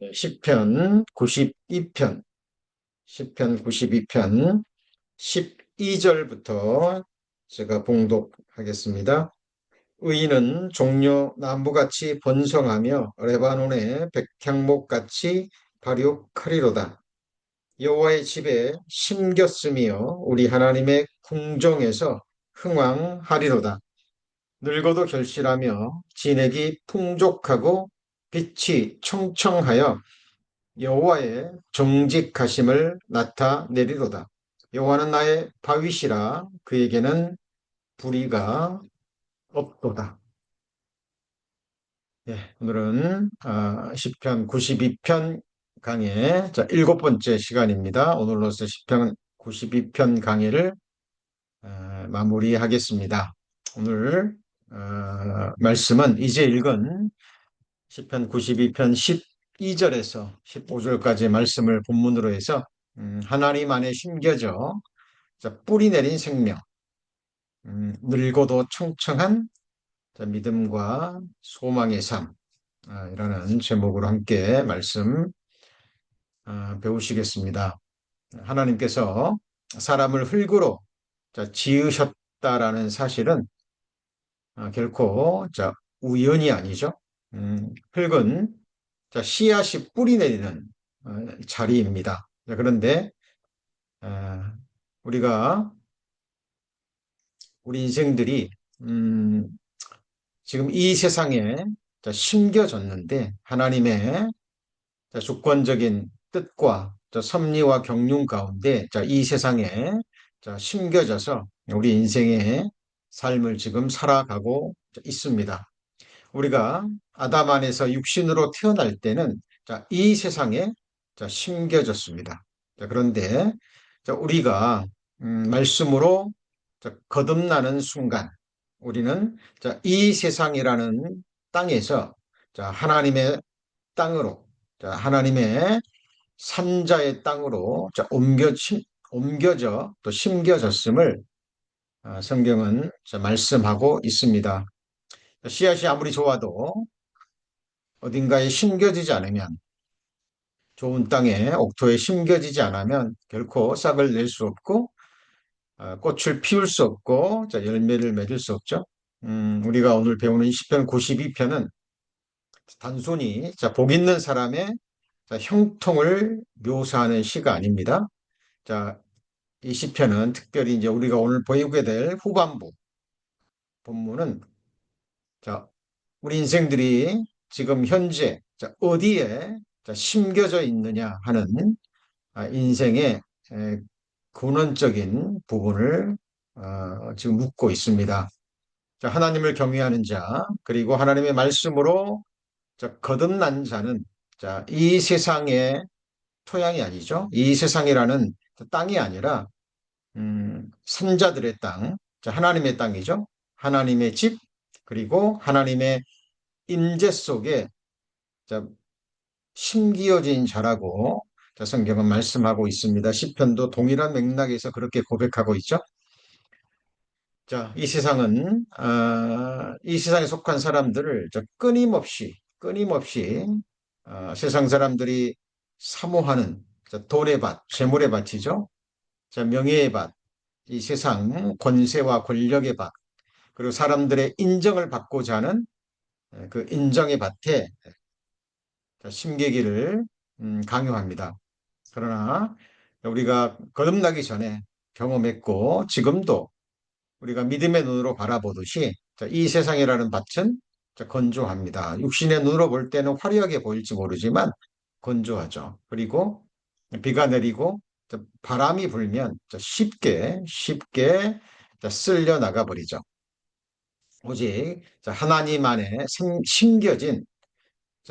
시편 92편, 시편 92편 12절부터 제가 봉독하겠습니다. 의인은 종려 나무같이 번성하며 레바논의 백향목같이 발육하리로다. 여호와의 집에 심겼으며 우리 하나님의 궁정에서 흥왕하리로다. 늙어도 결실하며 진액이 풍족하고 빛이 청청하여 여호와의 정직하심을 나타내리로다. 여호와는 나의 바위시라 그에게는 불의가 없도다. 예, 오늘은 시편 92편 강의 일곱 번째 시간입니다. 오늘로서 시편 92편 강의를 마무리하겠습니다. 오늘 말씀은 이제 읽은 시편 92편 12절에서 15절까지의 말씀을 본문으로 해서 하나님 안에 심겨져 뿌리 내린 생명, 늙어도 청청한 믿음과 소망의 삶, 이라는 제목으로 함께 말씀 배우시겠습니다. 하나님께서 사람을 흙으로 지으셨다라는 사실은 결코 우연이 아니죠. 흙은 씨앗이 뿌리 내리는 자리입니다. 그런데 우리가 우리 인생들이 지금 이 세상에 심겨졌는데 하나님의 주권적인 뜻과 섭리와 경륜 가운데 이 세상에 심겨져서 우리 인생의 삶을 지금 살아가고 있습니다. 우리가 아담 안에서 육신으로 태어날 때는 이 세상에 심겨졌습니다. 그런데 우리가 말씀으로 거듭나는 순간 우리는 이 세상이라는 땅에서 하나님의 땅으로 하나님의 산자의 땅으로 옮겨져 또 심겨졌음을 성경은 말씀하고 있습니다. 씨앗이 아무리 좋아도 어딘가에 심겨지지 않으면 좋은 땅에 옥토에 심겨지지 않으면 결코 싹을 낼 수 없고 꽃을 피울 수 없고 열매를 맺을 수 없죠. 우리가 오늘 배우는 시편 92편은 단순히 복 있는 사람의 형통을 묘사하는 시가 아닙니다. 자, 이 시편은 특별히 이제 우리가 오늘 보이게 될 후반부 본문은 우리 인생들이 지금 현재 어디에 심겨져 있느냐 하는 인생의 근원적인 부분을 지금 묻고 있습니다. 하나님을 경외하는 자, 그리고 하나님의 말씀으로 거듭난 자는 이 세상의 토양이 아니죠. 이 세상이라는 땅이 아니라 선자들의 땅, 하나님의 땅이죠. 하나님의 집, 그리고 하나님의 임재 속에 심기어진 자라고 성경은 말씀하고 있습니다. 시편도 동일한 맥락에서 그렇게 고백하고 있죠. 이 세상에 속한 사람들을 끊임없이 세상 사람들이 사모하는 돈의 밭, 재물의 밭이죠. 명예의 밭, 이 세상 권세와 권력의 밭, 그리고 사람들의 인정을 받고자 하는 그 인정의 밭에 심기기를 강요합니다. 그러나 우리가 거듭나기 전에 경험했고 지금도 우리가 믿음의 눈으로 바라보듯이 이 세상이라는 밭은 건조합니다. 육신의 눈으로 볼 때는 화려하게 보일지 모르지만 건조하죠. 그리고 비가 내리고 바람이 불면 쉽게 쓸려 나가 버리죠. 오직 하나님 안에 심겨진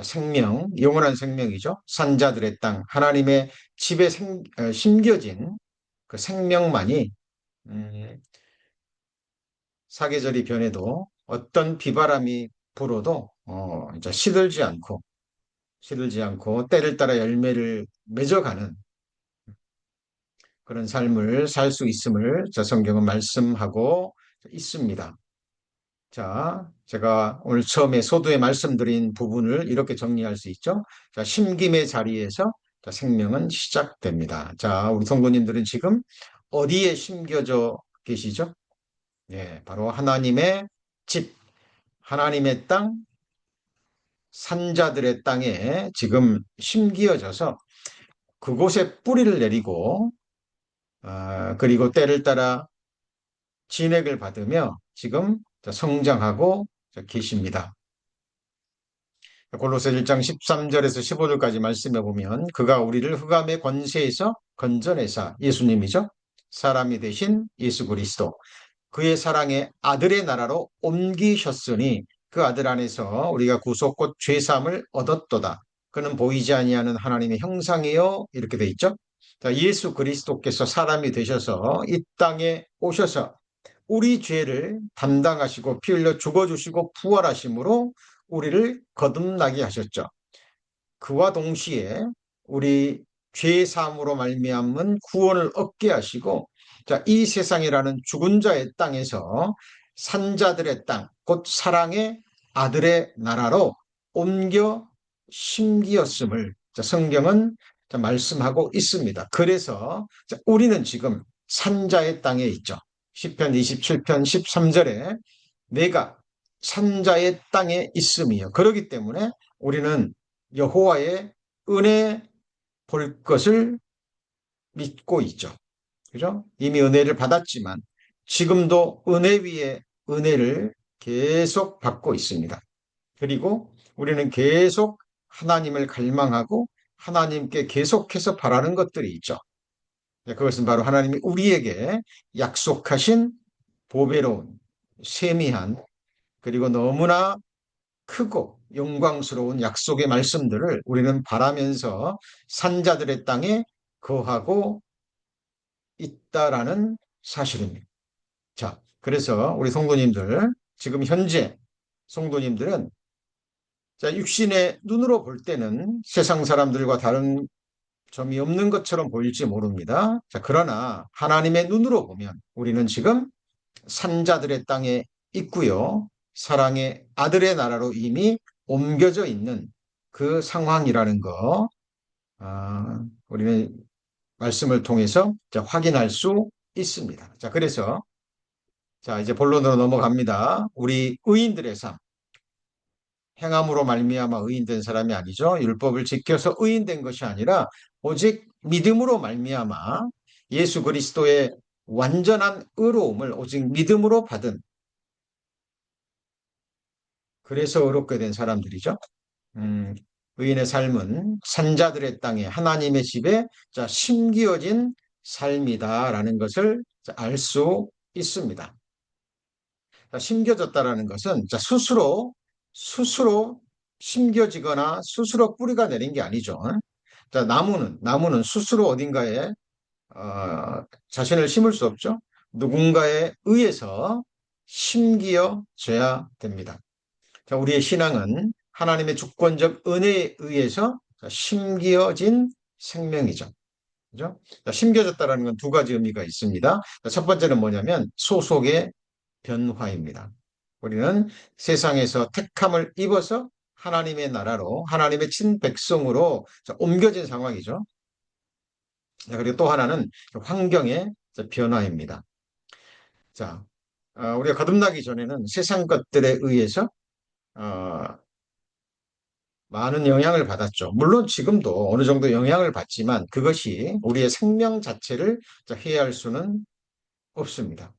생명, 영원한 생명이죠. 산자들의 땅, 하나님의 집에 심겨진 그 생명만이 음, 사계절이 변해도 어떤 비바람이 불어도 이제 시들지 않고 때를 따라 열매를 맺어가는 그런 삶을 살 수 있음을 성경은 말씀하고 있습니다. 자, 제가 오늘 처음에 소두에 말씀드린 부분을 이렇게 정리할 수 있죠. 자, 심김의 자리에서 자, 생명은 시작됩니다. 자, 우리 성도님들은 지금 어디에 심겨져 계시죠? 예, 바로 하나님의 집, 하나님의 땅, 산자들의 땅에 지금 심기어져서 그곳에 뿌리를 내리고, 그리고 때를 따라 진액을 받으며 지금 성장하고 계십니다. 골로새 1장 13절에서 15절까지 말씀해 보면 그가 우리를 흑암의 권세에서 건져내사 예수님이죠. 사람이 되신 예수 그리스도 그의 사랑의 아들의 나라로 옮기셨으니 그 아들 안에서 우리가 구속 곧 죄사함을 얻었도다. 그는 보이지 아니하는 하나님의 형상이요 이렇게 돼 있죠. 자, 예수 그리스도께서 사람이 되셔서 이 땅에 오셔서 우리 죄를 담당하시고 피 흘려 죽어주시고 부활하심으로 우리를 거듭나게 하셨죠. 그와 동시에 우리 죄 사함으로 말미암은 구원을 얻게 하시고 자, 이 세상이라는 죽은 자의 땅에서 산자들의 땅, 곧 사랑의 아들의 나라로 옮겨 심기었음을 자, 성경은 자, 말씀하고 있습니다. 그래서 자, 우리는 지금 산자의 땅에 있죠. 시편 27편 13절에 내가 산자의 땅에 있음이요. 그렇기 때문에 우리는 여호와의 은혜 볼 것을 믿고 있죠. 그죠? 이미 은혜를 받았지만 지금도 은혜 위에 은혜를 계속 받고 있습니다. 그리고 우리는 계속 하나님을 갈망하고 하나님께 계속해서 바라는 것들이 있죠. 그것은 바로 하나님이 우리에게 약속하신 보배로운 세미한 그리고 너무나 크고 영광스러운 약속의 말씀들을 우리는 바라면서 산자들의 땅에 거하고 있다라는 사실입니다. 자, 그래서 우리 성도님들, 지금 현재 성도님들은 자, 육신의 눈으로 볼 때는 세상 사람들과 다른 점이 없는 것처럼 보일지 모릅니다. 자, 그러나 하나님의 눈으로 보면 우리는 지금 산자들의 땅에 있고요. 사랑의 아들의 나라로 이미 옮겨져 있는 그 상황이라는 거, 우리는 말씀을 통해서 확인할 수 있습니다. 자, 그래서 자, 이제 본론으로 넘어갑니다. 우리 의인들의 삶, 행함으로 말미암아 의인된 사람이 아니죠. 율법을 지켜서 의인된 것이 아니라 오직 믿음으로 말미암아 예수 그리스도의 완전한 의로움을 오직 믿음으로 받은 그래서 의롭게 된 사람들이죠. 음, 의인의 삶은 산자들의 땅에 하나님의 집에 자, 심기어진 삶이다라는 것을 알 수 있습니다. 자, 심겨졌다라는 것은 자, 스스로 심겨지거나 스스로 뿌리가 내린 게 아니죠. 자, 나무는 스스로 어딘가에 자신을 심을 수 없죠. 누군가에 의해서 심기어져야 됩니다. 자, 우리의 신앙은 하나님의 주권적 은혜에 의해서 심기어진 생명이죠. 그죠? 자, 심겨졌다는 건 두 가지 의미가 있습니다. 자, 첫 번째는 뭐냐면 소속의 변화입니다. 우리는 세상에서 택함을 입어서 하나님의 나라로 하나님의 친백성으로 옮겨진 상황이죠. 자, 그리고 또 하나는 환경의 변화입니다. 자, 우리가 거듭나기 전에는 세상 것들에 의해서 어, 많은 영향을 받았죠. 물론 지금도 어느 정도 영향을 받지만 그것이 우리의 생명 자체를 해할 수는 없습니다.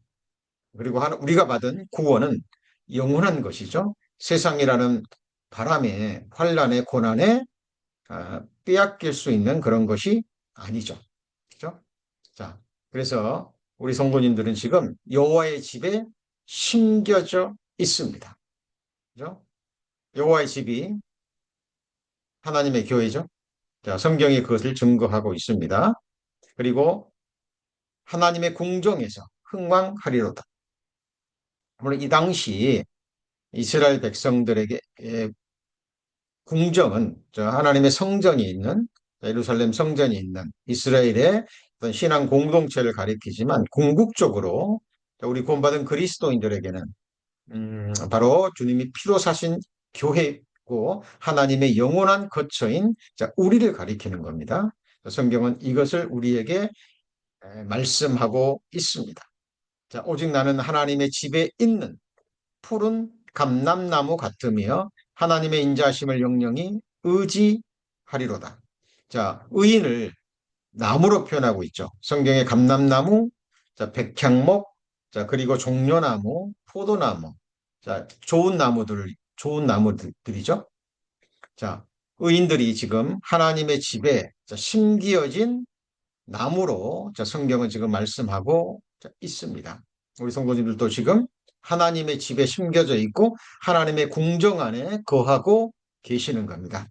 그리고 우리가 받은 구원은 영원한 것이죠. 세상이라는 바람에, 환란에, 고난에 빼앗길 수 있는 그런 것이 아니죠. 그죠? 자, 그래서 우리 성도님들은 지금 여호와의 집에 심겨져 있습니다. 그죠? 여호와의 집이 하나님의 교회죠. 자, 성경이 그것을 증거하고 있습니다. 그리고 하나님의 궁정에서 흥왕하리로다. 물론 이 당시 이스라엘 백성들에게 궁정은 하나님의 성전이 있는 예루살렘 성전이 있는 이스라엘의 어떤 신앙 공동체를 가리키지만 궁극적으로 우리 구원받은 그리스도인들에게는 바로 주님이 피로 사신 교회고 하나님의 영원한 거처인 자, 우리를 가리키는 겁니다. 성경은 이것을 우리에게 말씀하고 있습니다. 자, 오직 나는 하나님의 집에 있는 푸른 감람나무 같으며 하나님의 인자하심을 영영히 의지하리로다. 자, 의인을 나무로 표현하고 있죠. 성경의 감람나무, 자, 백향목, 자, 그리고 종려나무, 포도나무. 자, 좋은 나무들이죠. 자, 의인들이 지금 하나님의 집에 자, 심기어진 나무로 자, 성경은 지금 말씀하고 자, 있습니다. 우리 성도님들도 지금 하나님의 집에 심겨져 있고 하나님의 궁정 안에 거하고 계시는 겁니다.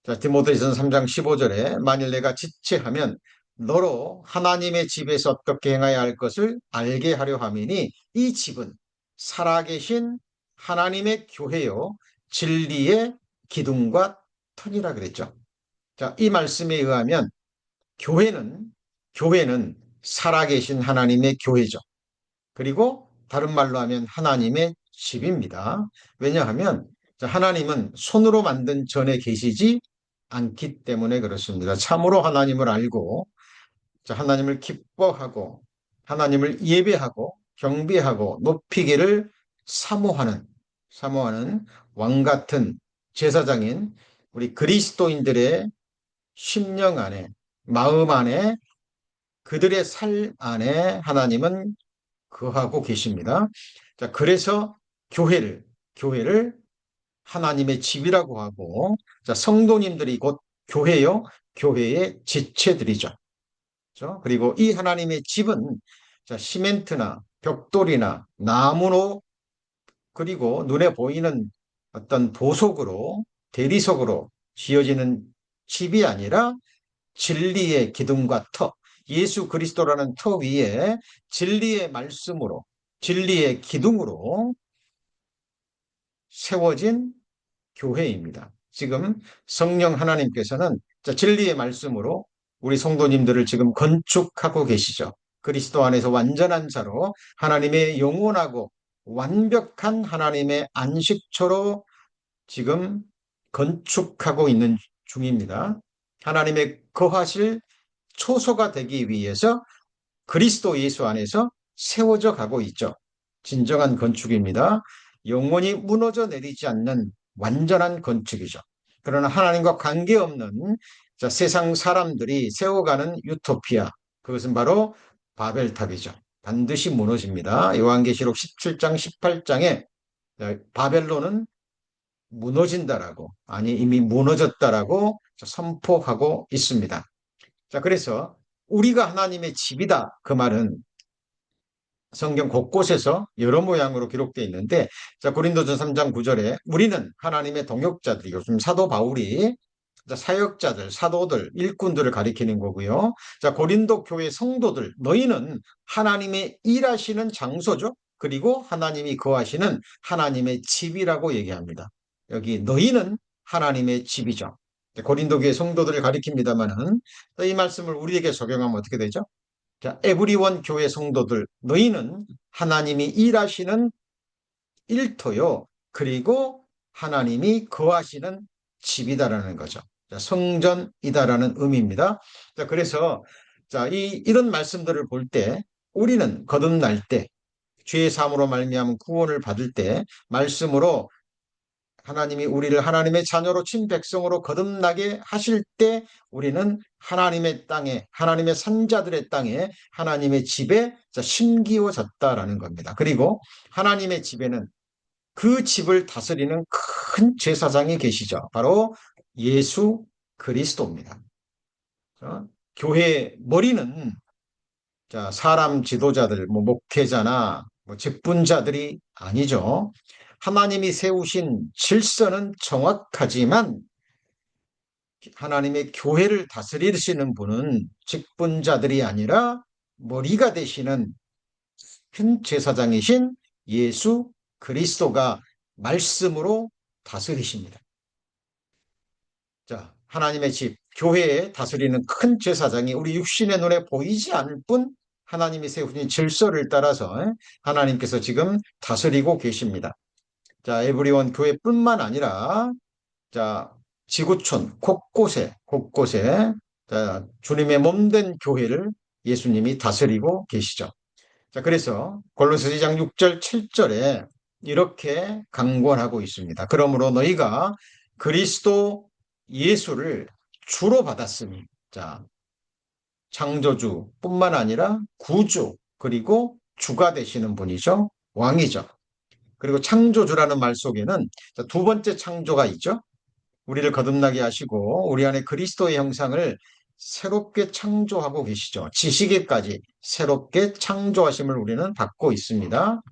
자, 디모데전서 3장 15절에 만일 내가 지체하면 너로 하나님의 집에서 어떻게 행해야 할 것을 알게 하려 함이니 이 집은 살아계신 하나님의 교회요 진리의 기둥과 터니라 그랬죠. 자, 이 말씀에 의하면 교회는 살아계신 하나님의 교회죠. 그리고 다른 말로 하면 하나님의 집입니다. 왜냐하면 하나님은 손으로 만든 전에 계시지 않기 때문에 그렇습니다. 참으로 하나님을 알고 하나님을 기뻐하고 하나님을 예배하고 경배하고 높이기를 사모하는 왕 같은 제사장인 우리 그리스도인들의 심령 안에 마음 안에 그들의 삶 안에 하나님은 거하고 계십니다. 자, 그래서 교회를 하나님의 집이라고 하고, 자, 성도님들이 곧 교회요, 교회의 지체들이죠. 그렇죠? 그리고 이 하나님의 집은 자, 시멘트나 벽돌이나 나무로 그리고 눈에 보이는 어떤 보석으로 대리석으로 지어지는 집이 아니라 진리의 기둥과 터, 예수 그리스도라는 터 위에 진리의 말씀으로, 진리의 기둥으로 세워진 교회입니다. 지금 성령 하나님께서는 진리의 말씀으로 우리 성도님들을 지금 건축하고 계시죠. 그리스도 안에서 완전한 자로 하나님의 영원하고 완벽한 하나님의 안식처로 지금 건축하고 있는 중입니다. 하나님의 거하실 초소가 되기 위해서 그리스도 예수 안에서 세워져 가고 있죠. 진정한 건축입니다. 영원히 무너져 내리지 않는 완전한 건축이죠. 그러나 하나님과 관계없는 세상 사람들이 세워가는 유토피아, 그것은 바로 바벨탑이죠. 반드시 무너집니다. 요한계시록 17장, 18장에 바벨론은 무너진다라고, 아니 이미 무너졌다라고 선포하고 있습니다. 자, 그래서 우리가 하나님의 집이다. 그 말은 성경 곳곳에서 여러 모양으로 기록되어 있는데, 자, 고린도전 3장 9절에 우리는 하나님의 동역자들이고, 지금 사도 바울이 사역자들, 사도들, 일꾼들을 가리키는 거고요. 자, 고린도 교회 성도들, 너희는 하나님의 일하시는 장소죠. 그리고 하나님이 거하시는 하나님의 집이라고 얘기합니다. 여기 너희는 하나님의 집이죠. 고린도 교회 성도들을 가리킵니다만은 이 말씀을 우리에게 적용하면 어떻게 되죠? 자, 에브리원 교회 성도들, 너희는 하나님이 일하시는 일터요. 그리고 하나님이 거하시는 집이다라는 거죠. 자, 성전이다라는 의미입니다. 자, 그래서 이런 말씀들을 볼 때 우리는 거듭날 때 죄의 사함으로 말미암은 구원을 받을 때 말씀으로 하나님이 우리를 하나님의 자녀로 친 백성으로 거듭나게 하실 때 우리는 하나님의 땅에, 하나님의 산자들의 땅에, 하나님의 집에 심기워졌다라는 겁니다. 그리고 하나님의 집에는 그 집을 다스리는 큰 제사장이 계시죠. 바로 예수 그리스도입니다. 교회의 머리는 사람 지도자들, 뭐 목회자나 뭐 직분자들이 아니죠. 하나님이 세우신 질서는 정확하지만 하나님의 교회를 다스리시는 분은 직분자들이 아니라 머리가 되시는 큰 제사장이신 예수 그리스도가 말씀으로 다스리십니다. 자, 하나님의 집, 교회에 다스리는 큰 제사장이 우리 육신의 눈에 보이지 않을 뿐 하나님이 세우신 질서를 따라서 하나님께서 지금 다스리고 계십니다. 자, 에브리원 교회뿐만 아니라 자, 지구촌 곳곳에 자, 주님의 몸된 교회를 예수님이 다스리고 계시죠. 자, 그래서 골로새 2장 6절 7절에 이렇게 강권하고 있습니다. 그러므로 너희가 그리스도 예수를 주로 받았으니, 자, 창조주뿐만 아니라 구주, 그리고 주가 되시는 분이죠. 왕이죠. 그리고 창조주라는 말 속에는 두 번째 창조가 있죠. 우리를 거듭나게 하시고 우리 안에 그리스도의 형상을 새롭게 창조하고 계시죠. 지식에까지 새롭게 창조하심을 우리는 받고 있습니다.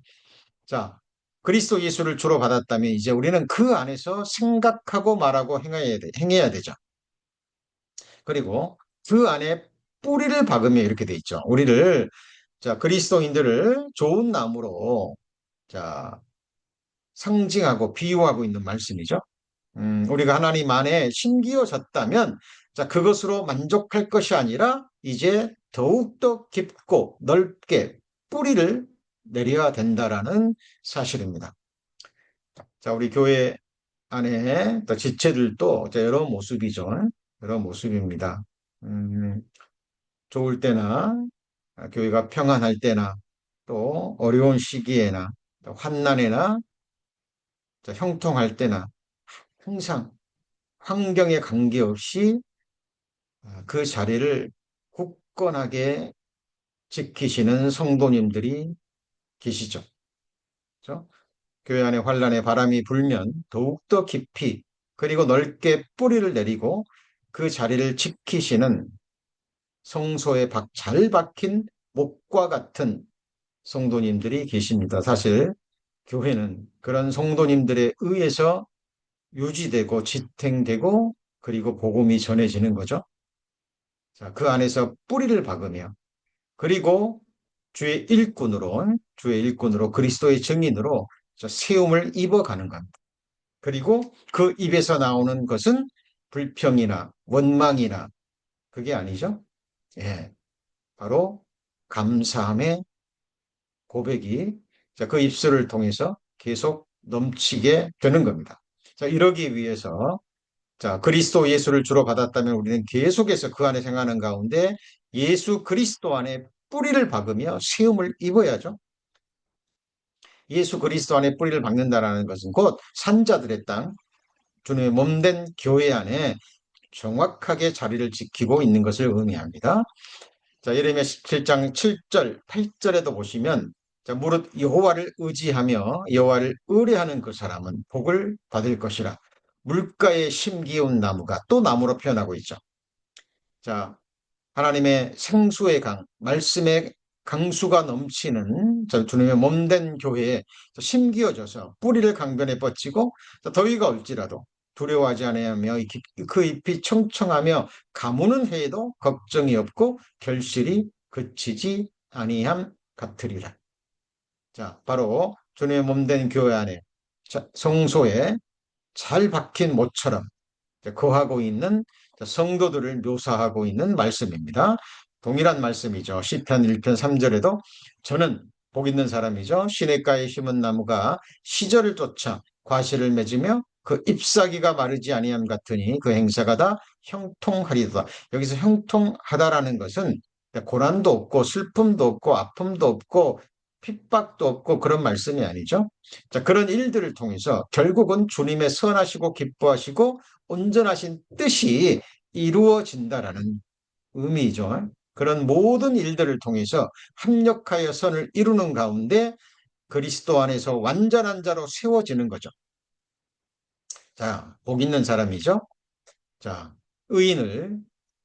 자, 그리스도 예수를 주로 받았다면 이제 우리는 그 안에서 생각하고 말하고 행해야 되죠. 그리고 그 안에 뿌리를 박으며 이렇게 돼 있죠. 우리를, 자, 그리스도인들을 좋은 나무로, 자, 상징하고 비유하고 있는 말씀이죠. 우리가 하나님 안에 심기어졌다면, 자, 그것으로 만족할 것이 아니라 이제 더욱더 깊고 넓게 뿌리를 내려야 된다라는 사실입니다. 자, 우리 교회 안에 또 지체들도 여러 모습이죠. 여러 모습입니다. 음, 좋을 때나 교회가 평안할 때나 또 어려운 시기에나 또 환난에나 형통할 때나 항상 환경에 관계없이 그 자리를 굳건하게 지키시는 성도님들이 계시죠. 그렇죠? 교회 안에 환란의 바람이 불면 더욱더 깊이 그리고 넓게 뿌리를 내리고 그 자리를 지키시는 성소에 잘 박힌 목과 같은 성도님들이 계십니다. 사실 교회는 그런 성도님들에 의해서 유지되고 지탱되고 그리고 복음이 전해지는 거죠. 자, 그 안에서 뿌리를 박으며 그리고 주의 일꾼으로 그리스도의 증인으로 세움을 입어가는 겁니다. 그리고 그 입에서 나오는 것은 불평이나 원망이나 그게 아니죠. 예, 바로 감사함의 고백이 그 입술을 통해서 계속 넘치게 되는 겁니다. 자, 이러기 위해서 자, 그리스도 예수를 주로 받았다면 우리는 계속해서 그 안에 생활하는 가운데 예수 그리스도 안에 뿌리를 박으며 세움을 입어야죠. 예수 그리스도 안에 뿌리를 박는다는 것은 곧 산자들의 땅, 주님의 몸된 교회 안에 정확하게 자리를 지키고 있는 것을 의미합니다. 자, 예레미야 17장 7절, 8절에도 보시면 자, 무릇 여호와를 의지하며 여호와를 의뢰하는 그 사람은 복을 받을 것이라. 물가에 심기운 나무가 또 나무로 표현하고 있죠. 자, 하나님의 생수의 강, 말씀의 강수가 넘치는 주님의 몸된 교회에 심기어져서 뿌리를 강변에 뻗치고 더위가 올지라도 두려워하지 아니하며 그 잎이 청청하며 가무는 해에도 걱정이 없고 결실이 그치지 아니함 같으리라. 자, 바로 주님의 몸된 교회 안에 성소에 잘 박힌 못처럼 거하고 있는 성도들을 묘사하고 있는 말씀입니다. 동일한 말씀이죠. 시편 1편 3절에도 저는 복 있는 사람이죠. 시냇가에 심은 나무가 시절을 쫓아 과실을 맺으며 그 잎사귀가 마르지 아니함 같으니 그 행사가 다 형통하리도다. 여기서 형통하다라는 것은 고난도 없고 슬픔도 없고 아픔도 없고 핍박도 없고 그런 말씀이 아니죠. 자, 그런 일들을 통해서 결국은 주님의 선하시고 기뻐하시고 온전하신 뜻이 이루어진다라는 의미죠. 그런 모든 일들을 통해서 합력하여 선을 이루는 가운데 그리스도 안에서 완전한 자로 세워지는 거죠. 자, 복 있는 사람이죠. 자,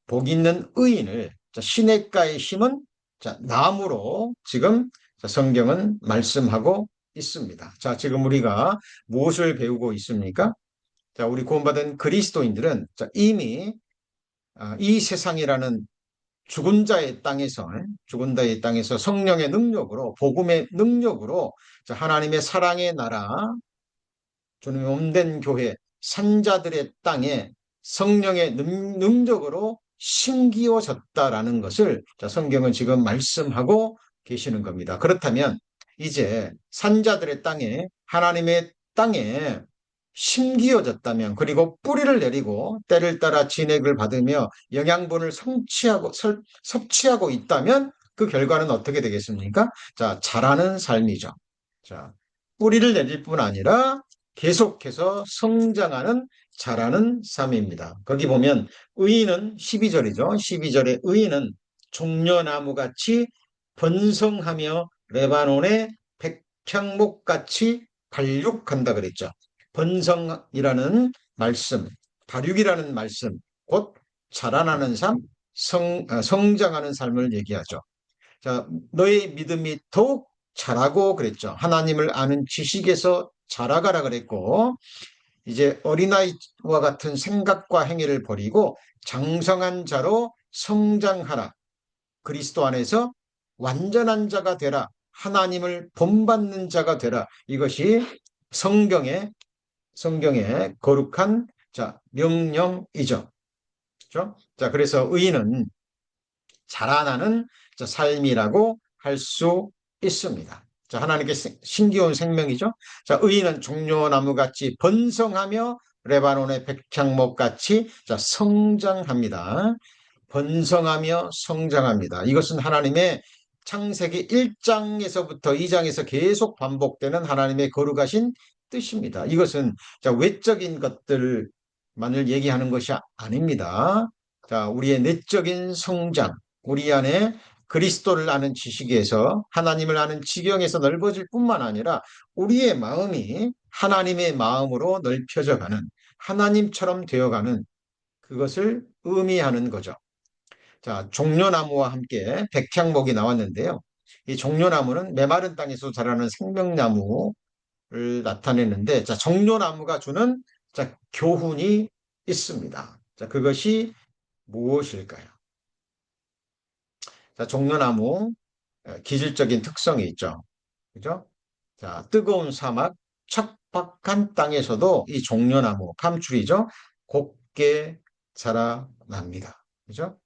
복 있는 의인을 시냇가에 심은 나무로 지금 성경은 말씀하고 있습니다. 자, 지금 우리가 무엇을 배우고 있습니까? 자, 우리 구원받은 그리스도인들은 이미 이 세상이라는 죽은 자의 땅에서 성령의 능력으로, 복음의 능력으로 하나님의 사랑의 나라, 주님의 몸된 교회, 산자들의 땅에 성령의 능력으로 심기어졌다라는 것을 성경은 지금 말씀하고 계시는 겁니다. 그렇다면 이제 산자들의 땅에, 하나님의 땅에 심기어졌다면, 그리고 뿌리를 내리고 때를 따라 진액을 받으며 영양분을 섭취하고 있다면 그 결과는 어떻게 되겠습니까? 자, 자라는 삶이죠. 자, 뿌리를 내릴 뿐 아니라 계속해서 성장하는 자라는 삶입니다. 거기 보면 의인은 12절이죠. 12절에 의인은 종려나무같이 번성하며 레바논의 백향목같이 발육한다 그랬죠. 번성이라는 말씀, 발육이라는 말씀, 곧 자라나는 삶, 성장하는 삶을 얘기하죠. 자, 너의 믿음이 더욱 자라고 그랬죠. 하나님을 아는 지식에서 자라가라 그랬고, 이제 어린아이와 같은 생각과 행위를 버리고 장성한 자로 성장하라. 그리스도 안에서 완전한 자가 되라. 하나님을 본받는 자가 되라. 이것이 성경의 거룩한 명령이죠. 그렇죠? 자, 그래서 의인은 자라나는 삶이라고 할 수 있습니다. 자, 하나님께 신기한 생명이죠. 자, 의인은 종려나무같이 번성하며 레바논의 백향목같이 성장합니다. 번성하며 성장합니다. 이것은 하나님의 창세기 1장에서부터 2장에서 계속 반복되는 하나님의 거룩하신 뜻입니다. 이것은 외적인 것들만을 얘기하는 것이 아닙니다. 자, 우리의 내적인 성장, 우리 안에 그리스도를 아는 지식에서 하나님을 아는 지경에서 넓어질 뿐만 아니라 우리의 마음이 하나님의 마음으로 넓혀져 가는, 하나님처럼 되어가는 그것을 의미하는 거죠. 자, 종려나무와 함께 백향목이 나왔는데요. 이 종려나무는 메마른 땅에서 자라는 생명나무를 나타내는데, 자, 종려나무가 주는 교훈이 있습니다. 자, 그것이 무엇일까요? 자, 종려나무 기질적인 특성이 있죠. 그죠? 자, 뜨거운 사막, 척박한 땅에서도 이 종려나무, 팜추리죠. 곱게 자라납니다. 그죠?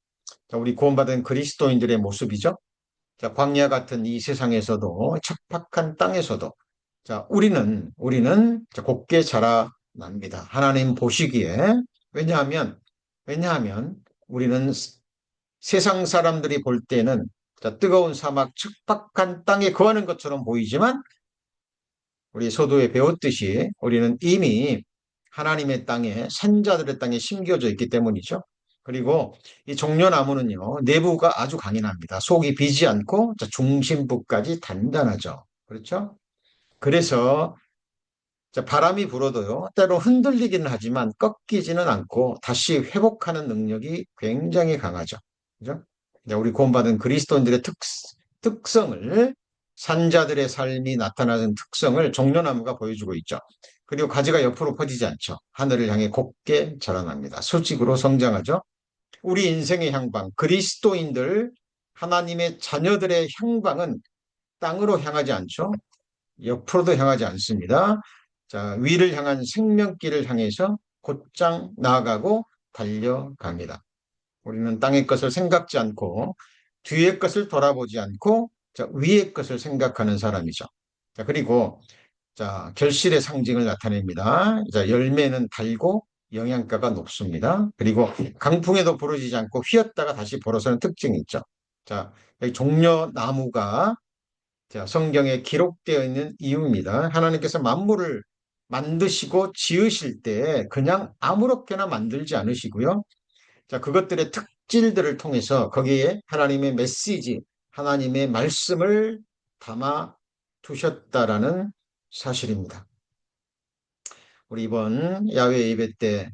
자, 우리 구원받은 그리스도인들의 모습이죠. 자, 광야 같은 이 세상에서도, 척박한 땅에서도, 자, 우리는 곱게 자라납니다. 하나님 보시기에. 왜냐하면 우리는 세상 사람들이 볼 때는 뜨거운 사막, 척박한 땅에 거하는 것처럼 보이지만, 우리 서도에 배웠듯이 우리는 이미 하나님의 땅에, 산자들의 땅에 심겨져 있기 때문이죠. 그리고 이 종려나무는요, 내부가 아주 강인합니다. 속이 비지 않고 중심부까지 단단하죠. 그렇죠? 그래서 바람이 불어도요, 때로 흔들리기는 하지만 꺾이지는 않고 다시 회복하는 능력이 굉장히 강하죠. 그죠? 우리 구원받은 그리스도인들의 특성을, 산자들의 삶이 나타나는 특성을 종려나무가 보여주고 있죠. 그리고 가지가 옆으로 퍼지지 않죠. 하늘을 향해 곱게 자라납니다. 수직으로 성장하죠. 우리 인생의 향방, 그리스도인들, 하나님의 자녀들의 향방은 땅으로 향하지 않죠. 옆으로도 향하지 않습니다. 자, 위를 향한 생명길을 향해서 곧장 나아가고 달려갑니다. 우리는 땅의 것을 생각지 않고 뒤의 것을 돌아보지 않고 위의 것을 생각하는 사람이죠. 자, 그리고 결실의 상징을 나타냅니다. 자, 열매는 달고 영양가가 높습니다. 그리고 강풍에도 부러지지 않고 휘었다가 다시 벌어서는 특징이 있죠. 자, 여기 종려나무가 성경에 기록되어 있는 이유입니다. 하나님께서 만물을 만드시고 지으실 때 그냥 아무렇게나 만들지 않으시고요. 자, 그것들의 특질들을 통해서 거기에 하나님의 메시지, 하나님의 말씀을 담아 두셨다라는 사실입니다. 우리 이번 야외 예배 때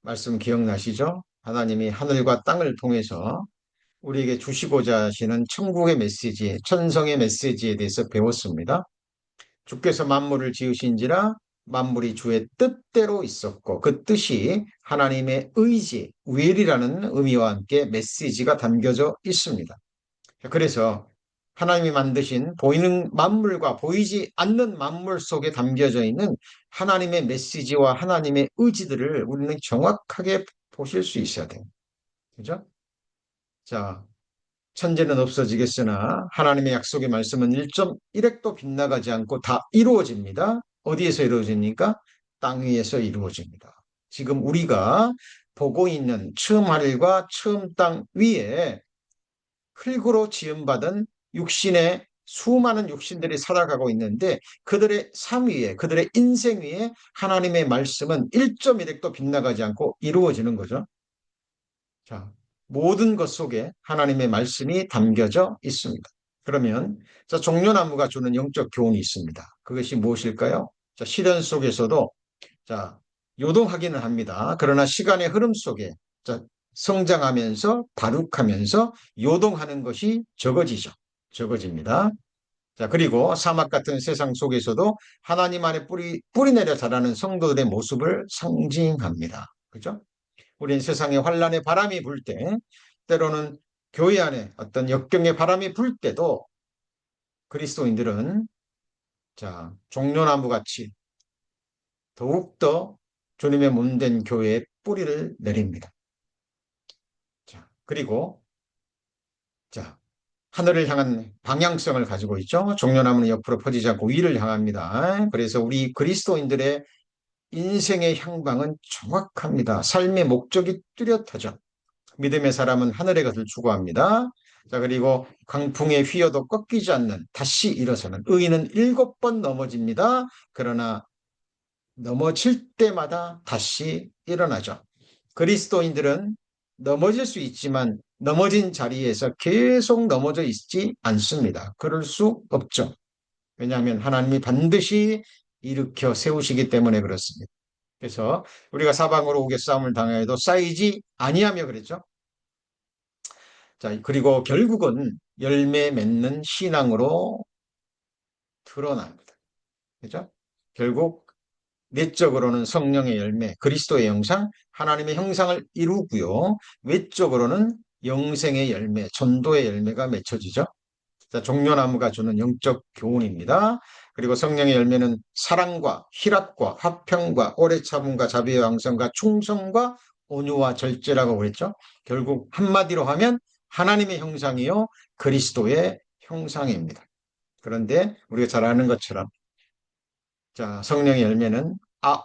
말씀 기억나시죠? 하나님이 하늘과 땅을 통해서 우리에게 주시고자 하시는 천국의 메시지, 천성의 메시지에 대해서 배웠습니다. 주께서 만물을 지으신지라 만물이 주의 뜻대로 있었고 그 뜻이 하나님의 의지, will이라는 의미와 함께 메시지가 담겨져 있습니다. 그래서 하나님이 만드신 보이는 만물과 보이지 않는 만물 속에 담겨져 있는 하나님의 메시지와 하나님의 의지들을 우리는 정확하게 보실 수 있어야 돼요. 그죠? 자, 천재는 없어지겠으나 하나님의 약속의 말씀은 1.1핵도 빗나가지 않고 다 이루어집니다. 어디에서 이루어집니까? 땅 위에서 이루어집니다. 지금 우리가 보고 있는 처음 하늘과 처음 땅 위에 흙으로 지음받은 육신의 수많은 육신들이 살아가고 있는데 그들의 삶 위에, 그들의 인생 위에 하나님의 말씀은 1.1핵도 빗나가지 않고 이루어지는 거죠. 자, 모든 것 속에 하나님의 말씀이 담겨져 있습니다. 그러면 자, 종려나무가 주는 영적 교훈이 있습니다. 그것이 무엇일까요? 자, 시련 속에서도 자, 요동하기는 합니다. 그러나 시간의 흐름 속에 자, 성장하면서 바룩하면서 요동하는 것이 적어지죠. 적어집니다. 자, 그리고 사막 같은 세상 속에서도 하나님 안에 뿌리 내려 자라는 성도들의 모습을 상징합니다. 그죠? 우린 세상에 환란의 바람이 불 때, 때로는 교회 안에 어떤 역경의 바람이 불 때도 그리스도인들은 자, 종려나무 같이 더욱더 주님의 몸된 교회에 뿌리를 내립니다. 자, 그리고 자, 하늘을 향한 방향성을 가지고 있죠. 종려나무는 옆으로 퍼지지 않고 위를 향합니다. 그래서 우리 그리스도인들의 인생의 향방은 정확합니다. 삶의 목적이 뚜렷하죠. 믿음의 사람은 하늘의 것을 추구합니다. 자, 그리고 강풍에 휘어도 꺾이지 않는 다시 일어서는 의인은 7번 넘어집니다. 그러나 넘어질 때마다 다시 일어나죠. 그리스도인들은 넘어질 수 있지만 넘어진 자리에서 계속 넘어져 있지 않습니다. 그럴 수 없죠. 왜냐하면 하나님이 반드시 일으켜 세우시기 때문에 그렇습니다. 그래서 우리가 사방으로 옥의 싸움을 당해도 쌓이지 아니하며 그랬죠. 자, 그리고 결국은 열매 맺는 신앙으로 드러납니다. 그죠? 결국 내적으로는 성령의 열매, 그리스도의 형상, 하나님의 형상을 이루고요. 외적으로는 영생의 열매, 전도의 열매가 맺혀지죠. 자, 종려나무가 주는 영적 교훈입니다. 그리고 성령의 열매는 사랑과 희락과 화평과 오래 참음과 자비의 왕성과 충성과 온유와 절제라고 그랬죠. 결국 한마디로 하면 하나님의 형상이요 그리스도의 형상입니다. 그런데 우리가 잘 아는 것처럼 자, 성령의 열매는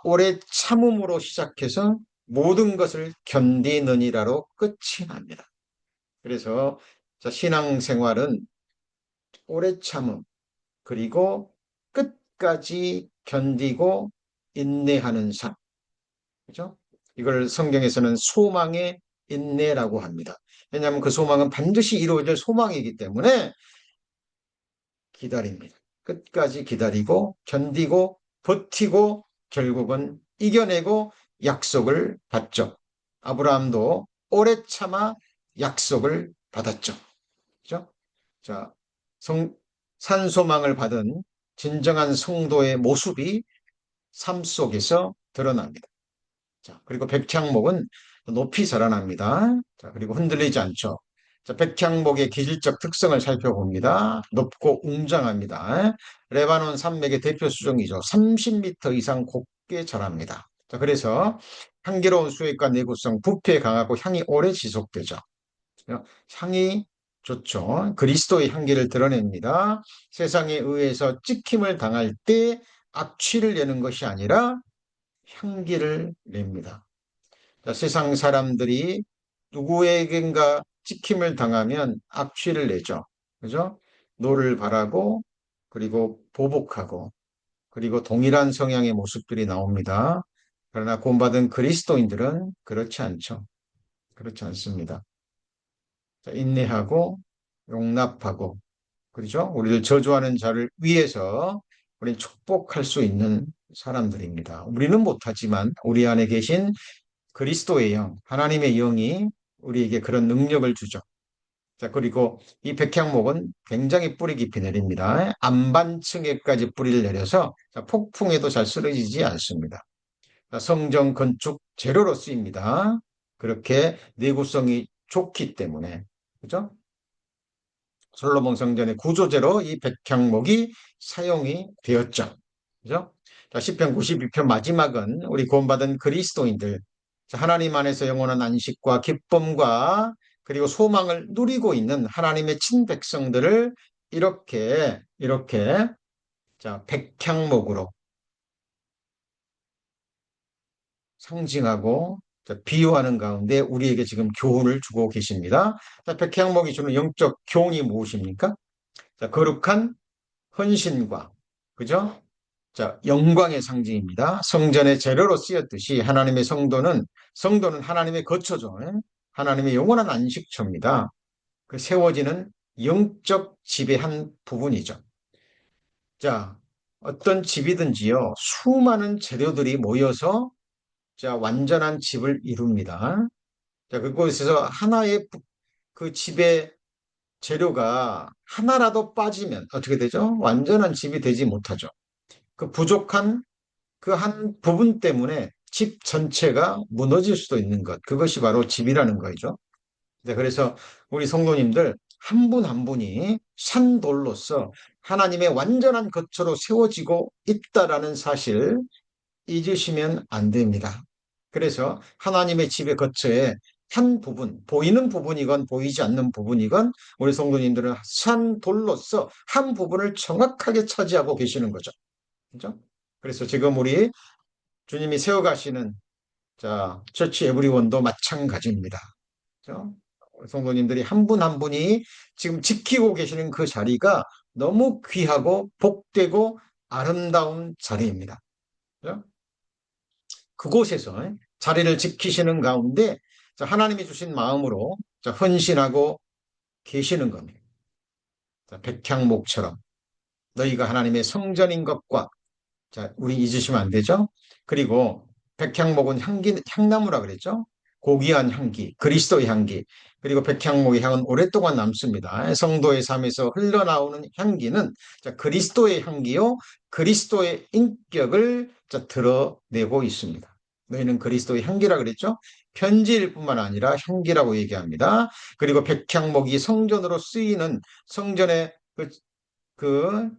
오래 참음으로 시작해서 모든 것을 견디느니라로 끝이 납니다. 그래서 자, 신앙생활은 오래 참음 그리고 끝까지 견디고 인내하는 삶. 그죠? 이걸 성경에서는 소망의 인내라고 합니다. 왜냐하면 그 소망은 반드시 이루어질 소망이기 때문에 기다립니다. 끝까지 기다리고 견디고 버티고 결국은 이겨내고 약속을 받죠. 아브라함도 오래 참아 약속을 받았죠. 그죠? 자, 산소망을 받은 진정한 성도의 모습이 삶 속에서 드러납니다. 자, 그리고 백향목은 높이 자라납니다. 자, 그리고 흔들리지 않죠. 자, 백향목의 기질적 특성을 살펴봅니다. 높고 웅장합니다. 레바논 산맥의 대표 수종이죠. 30m 이상 곱게 자랍니다. 자, 그래서 향기로운 수액과 내구성, 부패 강하고 향이 오래 지속되죠. 향이 좋죠. 그리스도의 향기를 드러냅니다. 세상에 의해서 찍힘을 당할 때 악취를 내는 것이 아니라 향기를 냅니다. 자, 세상 사람들이 누구에겐가 찍힘을 당하면 악취를 내죠. 그죠? 노를 바라고 그리고 보복하고 그리고 동일한 성향의 모습들이 나옵니다. 그러나 구원받은 그리스도인들은 그렇지 않죠. 그렇지 않습니다. 자, 인내하고 용납하고 그렇죠? 우리를 저주하는 자를 위해서 우리 축복할 수 있는 사람들입니다. 우리는 못하지만 우리 안에 계신 그리스도의 영, 하나님의 영이 우리에게 그런 능력을 주죠. 자, 그리고 이 백향목은 굉장히 뿌리 깊이 내립니다. 안반층에까지 뿌리를 내려서 자, 폭풍에도 잘 쓰러지지 않습니다. 자, 성전 건축 재료로 쓰입니다. 그렇게 내구성이 좋기 때문에. 그죠? 솔로몬 성전의 구조재로 이 백향목이 사용이 되었죠. 그죠? 자, 시편 92편 마지막은 우리 구원받은 그리스도인들 자, 하나님 안에서 영원한 안식과 기쁨과 그리고 소망을 누리고 있는 하나님의 친백성들을 이렇게 자, 백향목으로 상징하고 자, 비유하는 가운데 우리에게 지금 교훈을 주고 계십니다. 자, 백향목이 주는 영적 교훈이 무엇입니까? 자, 거룩한 헌신과 그죠? 자, 영광의 상징입니다. 성전의 재료로 쓰였듯이 하나님의 성도는 하나님의 거처죠. 예? 하나님의 영원한 안식처입니다. 그 세워지는 영적 집의 한 부분이죠. 자, 어떤 집이든지요, 수많은 재료들이 모여서 자, 완전한 집을 이룹니다. 자, 그곳에서 하나의 그 집의 재료가 하나라도 빠지면 어떻게 되죠? 완전한 집이 되지 못하죠. 그 부족한 그 한 부분 때문에 집 전체가 무너질 수도 있는 것. 그것이 바로 집이라는 거죠. 네, 그래서 우리 성도님들 한 분 한 분이 산돌로서 하나님의 완전한 거처로 세워지고 있다라는 사실 잊으시면 안 됩니다. 그래서 하나님의 집의 거처에 한 부분, 보이는 부분이건 보이지 않는 부분이건 우리 성도님들은 산돌로서 한 부분을 정확하게 차지하고 계시는 거죠. 그죠? 그래서 지금 우리 주님이 세워가시는 자, 처치 에브리원도 마찬가지입니다. 그죠? 성도님들이 한 분 한 분이 지금 지키고 계시는 그 자리가 너무 귀하고 복되고 아름다운 자리입니다. 그죠? 그곳에서 자리를 지키시는 가운데 자, 하나님이 주신 마음으로 자, 헌신하고 계시는 겁니다. 자, 백향목처럼 너희가 하나님의 성전인 것과 자, 우리 잊으시면 안 되죠? 그리고 백향목은 향나무라 그랬죠? 고귀한 향기, 그리스도의 향기, 그리고 백향목의 향은 오랫동안 남습니다. 성도의 삶에서 흘러나오는 향기는 자, 그리스도의 향기요, 그리스도의 인격을 자, 드러내고 있습니다. 너희는 그리스도의 향기라 그랬죠? 편지일 뿐만 아니라 향기라고 얘기합니다. 그리고 백향목이 성전으로 쓰이는 성전의 그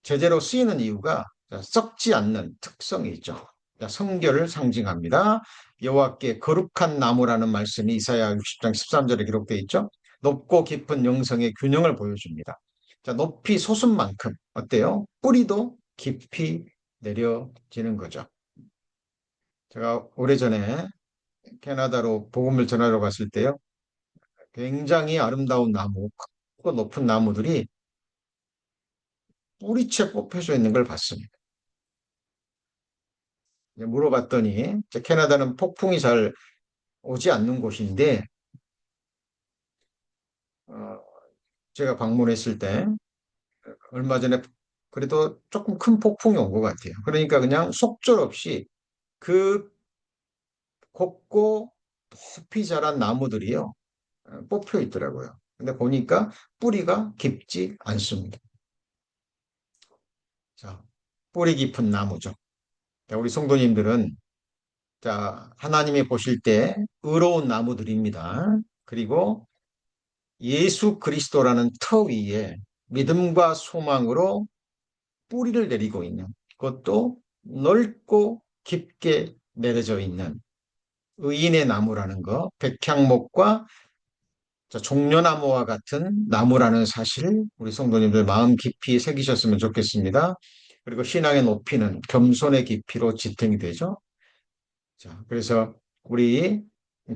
제재로 쓰이는 이유가 썩지 않는 특성이 있죠. 성결을 상징합니다. 여호와께 거룩한 나무라는 말씀이 이사야 60장 13절에 기록되어 있죠. 높고 깊은 영성의 균형을 보여줍니다. 자, 높이 솟은 만큼 어때요? 뿌리도 깊이 내려지는 거죠. 제가 오래전에 캐나다로 복음을 전하러 갔을 때요. 굉장히 아름다운 나무, 크고 높은 나무들이 뿌리채 뽑혀져 있는 걸 봤습니다. 물어봤더니 캐나다는 폭풍이 잘 오지 않는 곳인데 어, 제가 방문했을 때 얼마 전에 그래도 조금 큰 폭풍이 온 것 같아요. 그러니까 그냥 속절없이 그 곱고 높이 자란 나무들이요 뽑혀 있더라고요. 근데 보니까 뿌리가 깊지 않습니다. 자, 뿌리 깊은 나무죠. 자, 우리 성도님들은 자, 하나님이 보실 때 의로운 나무들입니다. 그리고 예수 그리스도라는 터 위에 믿음과 소망으로 뿌리를 내리고 있는 그것도 넓고 깊게 내려져 있는 의인의 나무라는 거, 백향목과 종려나무와 같은 나무라는 사실 우리 성도님들 마음 깊이 새기셨으면 좋겠습니다. 그리고 신앙의 높이는 겸손의 깊이로 지탱이 되죠. 자, 그래서 우리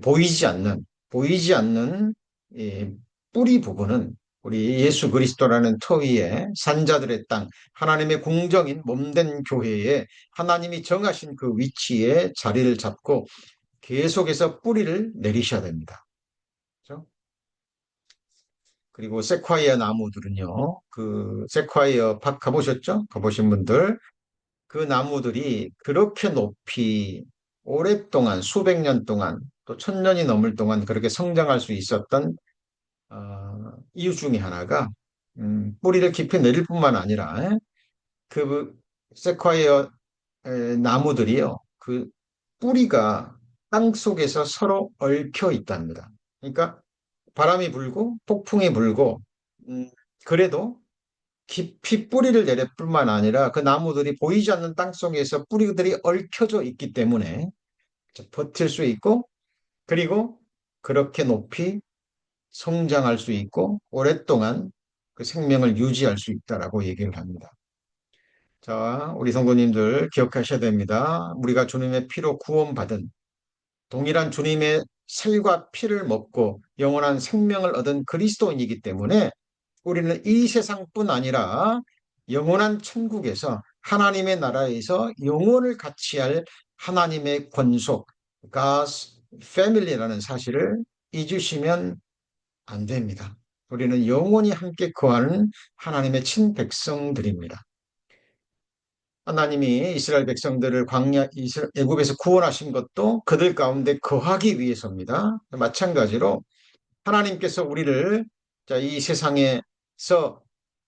보이지 않는 이 뿌리 부분은 우리 예수 그리스도라는 터 위에 산자들의 땅, 하나님의 공정인 몸된 교회에 하나님이 정하신 그 위치에 자리를 잡고 계속해서 뿌리를 내리셔야 됩니다. 그렇죠? 그리고 세콰이어 나무들은요, 그 세콰이어 밭 가보셨죠? 가보신 분들 그 나무들이 그렇게 높이 오랫동안 수백 년 동안 또 천년이 넘을 동안 그렇게 성장할 수 있었던 이유 중에 하나가 뿌리를 깊이 내릴 뿐만 아니라 그 세콰이어 나무들이요 그 뿌리가 땅 속에서 서로 얽혀 있답니다. 그러니까 바람이 불고 폭풍이 불고 그래도 깊이 뿌리를 내릴 뿐만 아니라 그 나무들이 보이지 않는 땅 속에서 뿌리들이 얽혀져 있기 때문에 버틸 수 있고, 그리고 그렇게 높이 성장할 수 있고, 오랫동안 그 생명을 유지할 수 있다라고 얘기를 합니다. 자, 우리 성도님들 기억하셔야 됩니다. 우리가 주님의 피로 구원받은 동일한 주님의 살과 피를 먹고 영원한 생명을 얻은 그리스도인이기 때문에 우리는 이 세상뿐 아니라 영원한 천국에서 하나님의 나라에서 영원을 같이 할 하나님의 권속, God's family라는 사실을 잊으시면 안 됩니다. 우리는 영원히 함께 거하는 하나님의 친백성들입니다. 하나님이 이스라엘 백성들을 애굽에서 구원하신 것도 그들 가운데 거하기 위해서입니다. 마찬가지로 하나님께서 우리를 이 세상에서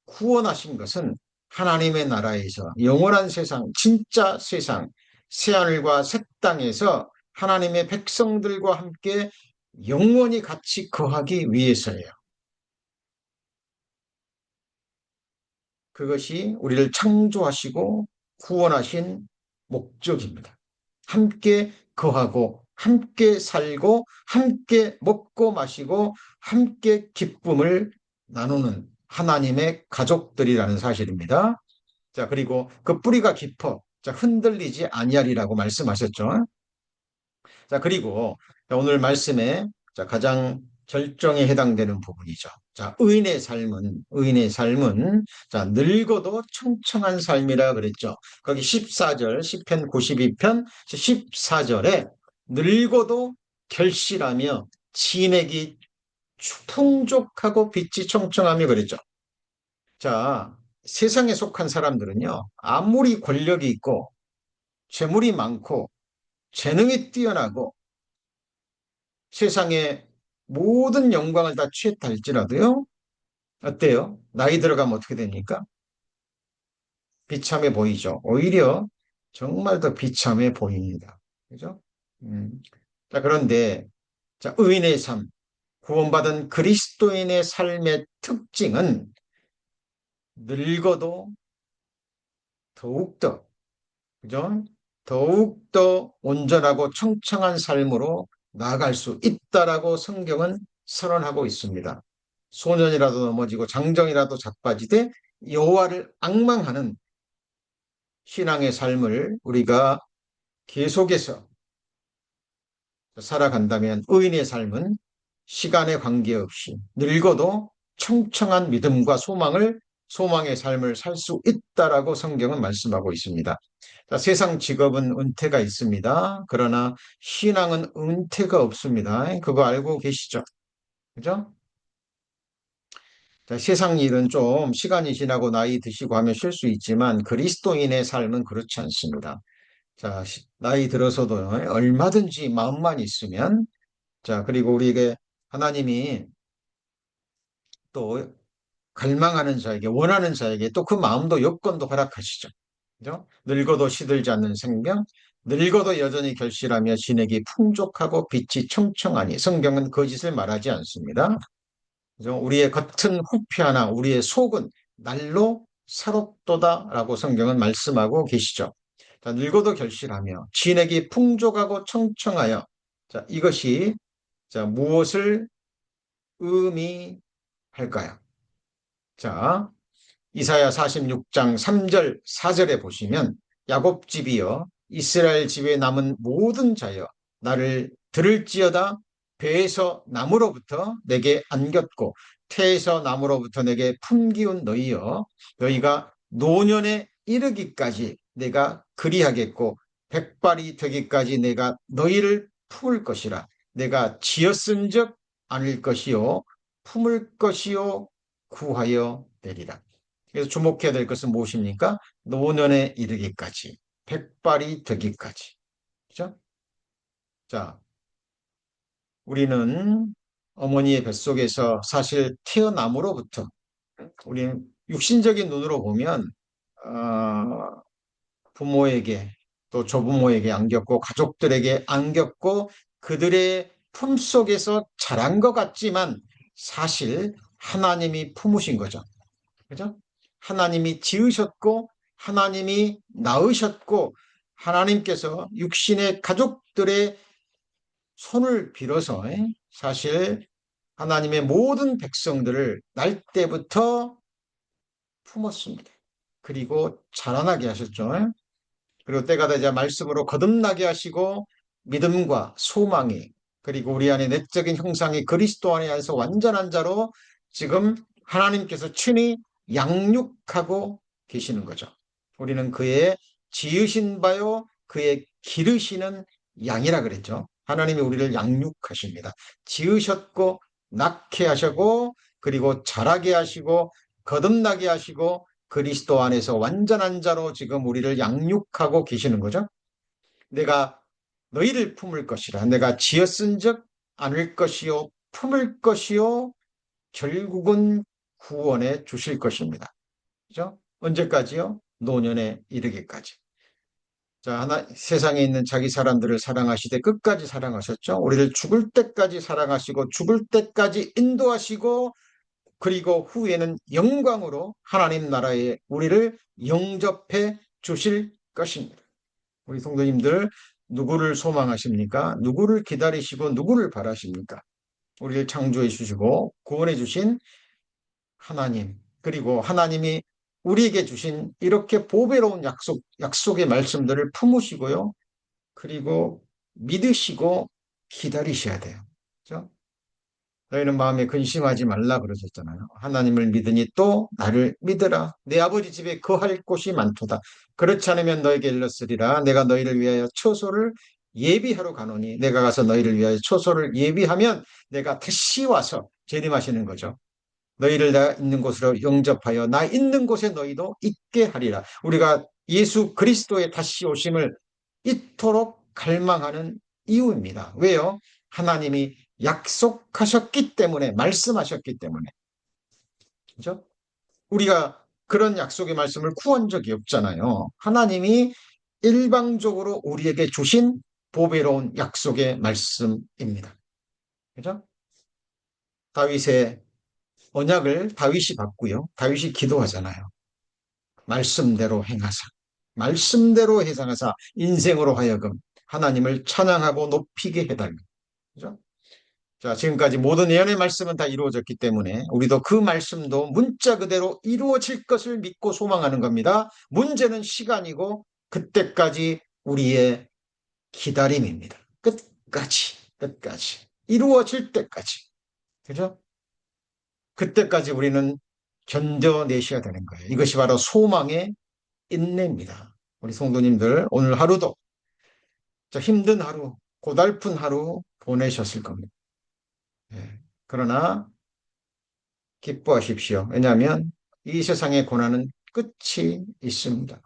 구원하신 것은 하나님의 나라에서 영원한 세상, 진짜 세상, 새하늘과 새 땅에서 하나님의 백성들과 함께 영원히 같이 거하기 위해서예요. 그것이 우리를 창조하시고 구원하신 목적입니다. 함께 거하고 함께 살고 함께 먹고 마시고 함께 기쁨을 나누는 하나님의 가족들이라는 사실입니다. 자, 그리고 그 뿌리가 깊어 자, 흔들리지 아니하리라고 말씀하셨죠. 자, 그리고 오늘 말씀에 가장 결정에 해당되는 부분이죠. 자, 의인의 삶은 자, 늙어도 청청한 삶이라 그랬죠. 거기 14절, 시편 92편 14절에 늙어도 결실하며 진액이 풍족하고 빛이 청청하며 그랬죠. 자, 세상에 속한 사람들은요, 아무리 권력이 있고 재물이 많고 재능이 뛰어나고 세상의 모든 영광을 다 취했다 할지라도요, 어때요? 나이 들어가면 어떻게 됩니까? 비참해 보이죠. 오히려 정말 더 비참해 보입니다. 그죠? 음. 자, 그런데, 자, 의인의 삶, 구원받은 그리스도인의 삶의 특징은 늙어도 더욱더, 그죠? 더욱더 온전하고 청청한 삶으로 나아갈 수 있다라고 성경은 선언하고 있습니다. 소년이라도 넘어지고 장정이라도 자빠지되 여호와를 앙망하는 신앙의 삶을 우리가 계속해서 살아간다면 의인의 삶은 시간에 관계없이 늙어도 청청한 믿음과 소망의 삶을 살 수 있다라고 성경은 말씀하고 있습니다. 자, 세상 직업은 은퇴가 있습니다. 그러나 신앙은 은퇴가 없습니다. 그거 알고 계시죠? 그죠? 자, 세상 일은 좀 시간이 지나고 나이 드시고 하면 쉴 수 있지만 그리스도인의 삶은 그렇지 않습니다. 자, 나이 들어서도 얼마든지 마음만 있으면 자, 그리고 우리에게 하나님이 또 갈망하는 자에게 원하는 자에게 또 그 마음도 여건도 허락하시죠. 그죠? 늙어도 시들지 않는 생명, 늙어도 여전히 결실하며 진액이 풍족하고 빛이 청청하니 성경은 거짓을 말하지 않습니다. 그죠? 우리의 겉은 후피하나 우리의 속은 날로 새롭도다라고 성경은 말씀하고 계시죠. 자, 늙어도 결실하며 진액이 풍족하고 청청하여 자, 이것이 자, 무엇을 의미할까요? 자, 이사야 46장 3절 4절에 보시면 야곱 집이여 이스라엘 집에 남은 모든 자여 나를 들을지어다 배에서 나무로부터 내게 안겼고 태에서 나무로부터 내게 품기운 너희여 너희가 노년에 이르기까지 내가 그리하겠고 백발이 되기까지 내가 너희를 품을 것이라 내가 지었은즉 아닐 것이요 품을 것이요 구하여 내리라. 그래서 주목해야 될 것은 무엇입니까? 노년에 이르기까지, 백발이 되기까지. 그죠? 자, 우리는 어머니의 뱃속에서 사실 태어남으로부터 우리는 육신적인 눈으로 보면 부모에게 또 조부모에게 안겼고 가족들에게 안겼고 그들의 품속에서 자란 것 같지만 사실 하나님이 품으신 거죠. 그죠? 하나님이 지으셨고 하나님이 낳으셨고 하나님께서 육신의 가족들의 손을 빌어서 사실 하나님의 모든 백성들을 날 때부터 품었습니다. 그리고 자라나게 하셨죠. 그리고 때가 되자 말씀으로 거듭나게 하시고 믿음과 소망이 그리고 우리 안에 내적인 형상이 그리스도 안에서 완전한 자로 지금 하나님께서 친히 양육하고 계시는 거죠. 우리는 그의 지으신 바요 그의 기르시는 양이라 그랬죠. 하나님이 우리를 양육하십니다. 지으셨고 낳게 하시고 그리고 자라게 하시고 거듭나게 하시고 그리스도 안에서 완전한 자로 지금 우리를 양육하고 계시는 거죠. 내가 너희를 품을 것이라. 내가 지었은즉 안을 것이요 품을 것이요 결국은 구원해 주실 것입니다. 그죠? 언제까지요? 노년에 이르기까지. 자, 세상에 있는 자기 사람들을 사랑하시되 끝까지 사랑하셨죠. 우리를 죽을 때까지 사랑하시고 죽을 때까지 인도하시고 그리고 후에는 영광으로 하나님 나라에 우리를 영접해 주실 것입니다. 우리 성도님들 누구를 소망하십니까? 누구를 기다리시고 누구를 바라십니까? 우리를 창조해 주시고 구원해 주신 하나님 그리고 하나님이 우리에게 주신 이렇게 보배로운 약속의 말씀들을 품으시고요. 그리고 믿으시고 기다리셔야 돼요. 그렇죠? 너희는 마음에 근심하지 말라 그러셨잖아요. 하나님을 믿으니 또 나를 믿으라. 내 아버지 집에 거할 곳이 많도다. 그렇지 않으면 너에게 일렀으리라. 내가 너희를 위하여 처소를 예비하러 가노니 내가 가서 너희를 위하여 처소를 예비하면 내가 다시 와서 재림하시는 거죠. 너희를 나 있는 곳으로 영접하여 나 있는 곳에 너희도 있게 하리라. 우리가 예수 그리스도의 다시 오심을 이토록 갈망하는 이유입니다. 왜요? 하나님이 약속하셨기 때문에, 말씀하셨기 때문에. 그죠? 우리가 그런 약속의 말씀을 구한 적이 없잖아요. 하나님이 일방적으로 우리에게 주신 보배로운 약속의 말씀입니다. 그죠? 다윗의 언약을 다윗이 받고요. 다윗이 기도하잖아요. 말씀대로 행하사. 말씀대로 해상하사 인생으로 하여금 하나님을 찬양하고 높이게 해달라. 그죠? 자, 지금까지 모든 예언의 말씀은 다 이루어졌기 때문에 우리도 그 말씀도 문자 그대로 이루어질 것을 믿고 소망하는 겁니다. 문제는 시간이고 그때까지 우리의 기다림입니다. 끝까지. 이루어질 때까지. 그죠? 그때까지 우리는 견뎌내셔야 되는 거예요. 이것이 바로 소망의 인내입니다. 우리 성도님들 오늘 하루도 힘든 하루, 고달픈 하루 보내셨을 겁니다. 예. 그러나 기뻐하십시오. 왜냐하면 이 세상의 고난은 끝이 있습니다.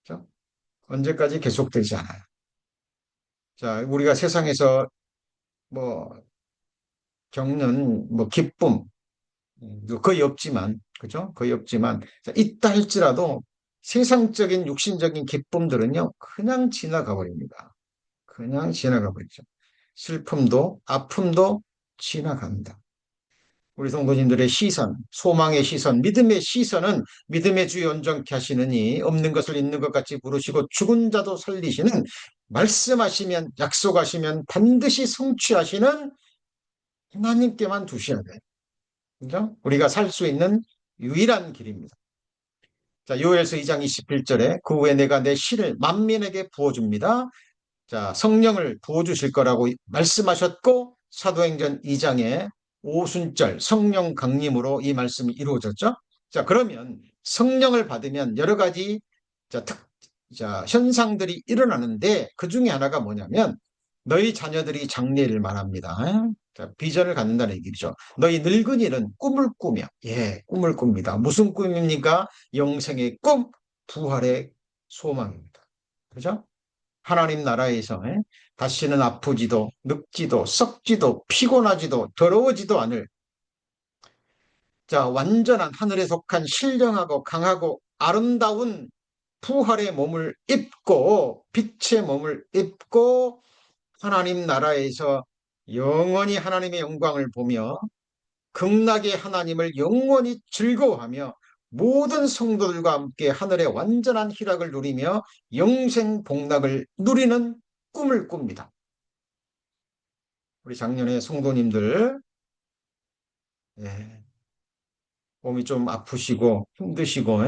그렇죠? 언제까지 계속되지 않아요. 자, 우리가 세상에서 뭐 겪는 기쁨 거의 없지만, 그죠? 거의 없지만 자, 있다 할지라도 세상적인 육신적인 기쁨들은요 그냥 지나가 버립니다. 그냥 지나가 버리죠. 슬픔도 아픔도 지나갑니다. 우리 성도님들의 시선, 소망의 시선, 믿음의 시선은 믿음의 주 온전케 하시느니 없는 것을 있는 것 같이 부르시고 죽은 자도 살리시는 말씀하시면 약속하시면 반드시 성취하시는 하나님께만 두셔야 돼요. 그죠? 우리가 살 수 있는 유일한 길입니다. 자, 요엘서 2장 21절에 그 후에 내가 내 씨를 만민에게 부어줍니다. 자, 성령을 부어주실 거라고 말씀하셨고 사도행전 2장에 오순절 성령 강림으로 이 말씀이 이루어졌죠. 자, 그러면 성령을 받으면 여러 가지 현상들이 일어나는데 그 중에 하나가 뭐냐면 너희 자녀들이 장래를 말합니다. 자, 비전을 갖는다는 얘기죠. 너희 늙은이는 꿈을 꾸며 꿈을 꿉니다. 무슨 꿈입니까? 영생의 꿈, 부활의 소망입니다. 그죠? 하나님 나라에서 다시는 아프지도 늙지도 썩지도 피곤하지도 더러워지도 않을 자 완전한 하늘에 속한 신령하고 강하고 아름다운 부활의 몸을 입고 빛의 몸을 입고 하나님 나라에서 영원히 하나님의 영광을 보며 극락의 하나님을 영원히 즐거워하며 모든 성도들과 함께 하늘의 완전한 희락을 누리며 영생 복락을 누리는 꿈을 꿉니다. 우리 작년에 성도님들, 예, 몸이 좀 아프시고 힘드시고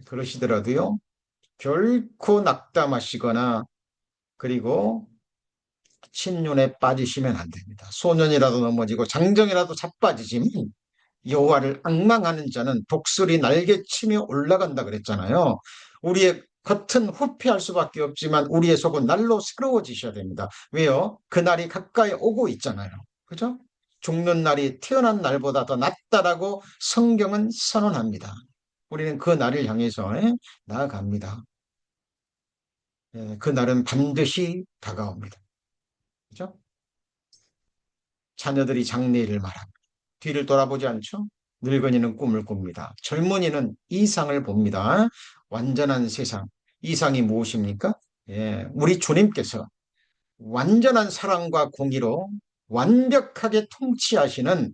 그러시더라도요. 결코 낙담하시거나 그리고 침륜에 빠지시면 안 됩니다. 소년이라도 넘어지고 장정이라도 자빠지지만 여호와를 앙망하는 자는 독수리 날개치며 올라간다 그랬잖아요. 우리의 겉은 후피할 수밖에 없지만 우리의 속은 날로 새로워지셔야 됩니다. 왜요? 그 날이 가까이 오고 있잖아요. 그죠? 죽는 날이 태어난 날보다 더 낫다라고 성경은 선언합니다. 우리는 그 날을 향해서 나아갑니다. 그 날은 반드시 다가옵니다. 그죠? 자녀들이 장래일을 말합니다. 뒤를 돌아보지 않죠? 늙은이는 꿈을 꿉니다. 젊은이는 이상을 봅니다. 완전한 세상. 이상이 무엇입니까? 우리 주님께서 완전한 사랑과 공의로 완벽하게 통치하시는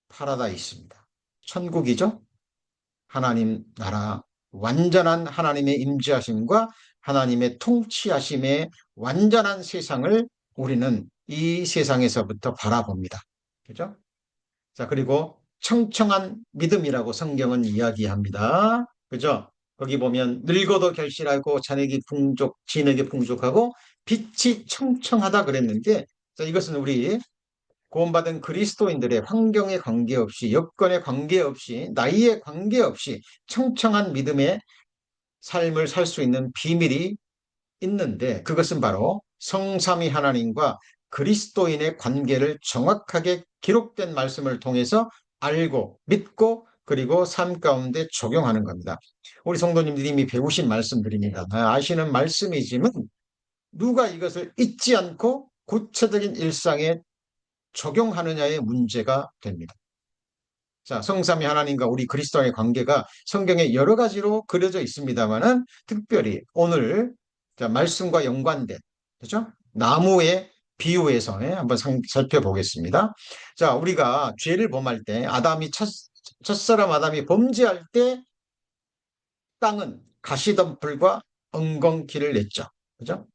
파라다이스입니다. 천국이죠? 하나님 나라, 완전한 하나님의 임재하심과 하나님의 통치하심의 완전한 세상을 우리는 이 세상에서부터 바라봅니다. 그죠? 자, 그리고 청청한 믿음이라고 성경은 이야기합니다. 그죠? 거기 보면 늙어도 결실하고 진액이 풍족하고 빛이 청청하다 그랬는데, 자, 이것은 우리 구원받은 그리스도인들의 환경에 관계없이, 여건에 관계없이, 나이에 관계없이 청청한 믿음의 삶을 살 수 있는 비밀이 있는데, 그것은 바로 성삼위 하나님과 그리스도인의 관계를 정확하게 기록된 말씀을 통해서 알고 믿고 그리고 삶 가운데 적용하는 겁니다. 우리 성도님들이 이미 배우신 말씀들입니다. 아시는 말씀이지만 누가 이것을 잊지 않고 구체적인 일상에 적용하느냐의 문제가 됩니다. 자, 성삼위 하나님과 우리 그리스도의 관계가 성경에 여러 가지로 그려져 있습니다만은 특별히 오늘 자, 말씀과 연관된 그죠? 나무의 비유에서 한번 살펴보겠습니다. 자, 우리가 죄를 범할 때 첫사람 아담이 범죄할 때 땅은 가시덤불과 엉겅퀴를 냈죠. 그죠?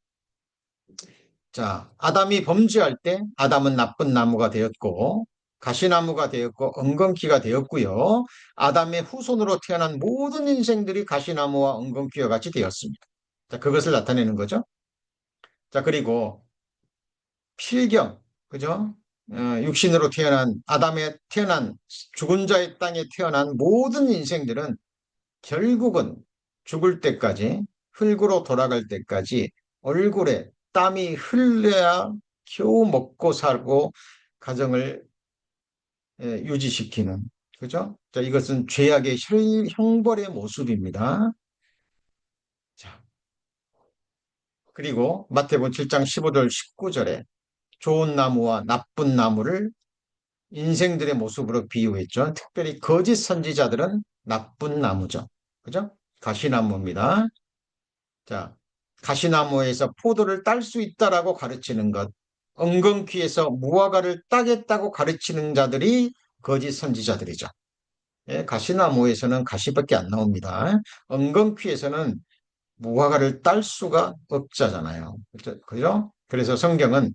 자, 아담이 범죄할 때 아담은 나쁜 나무가 되었고 가시나무가 되었고 엉겅퀴가 되었고요. 아담의 후손으로 태어난 모든 인생들이 가시나무와 엉겅퀴와 같이 되었습니다. 자, 그것을 나타내는 거죠. 자, 그리고 필경, 그죠? 육신으로 태어난 아담에 태어난 죽은 자의 땅에 태어난 모든 인생들은 결국은 죽을 때까지 흙으로 돌아갈 때까지 얼굴에 땀이 흘려야 겨우 먹고 살고 가정을 유지시키는 그죠? 자, 이것은 죄악의 형벌의 모습입니다. 자, 그리고 마태복음 7장 15절 19절에 좋은 나무와 나쁜 나무를 인생들의 모습으로 비유했죠. 특별히 거짓 선지자들은 나쁜 나무죠. 그죠? 가시나무입니다. 자, 가시나무에서 포도를 딸 수 있다라고 가르치는 것, 엉겅퀴에서 무화과를 따겠다고 가르치는 자들이 거짓 선지자들이죠. 가시나무에서는 가시밖에 안 나옵니다. 엉겅퀴에서는 무화과를 딸 수가 없잖아요. 그죠? 그래서 성경은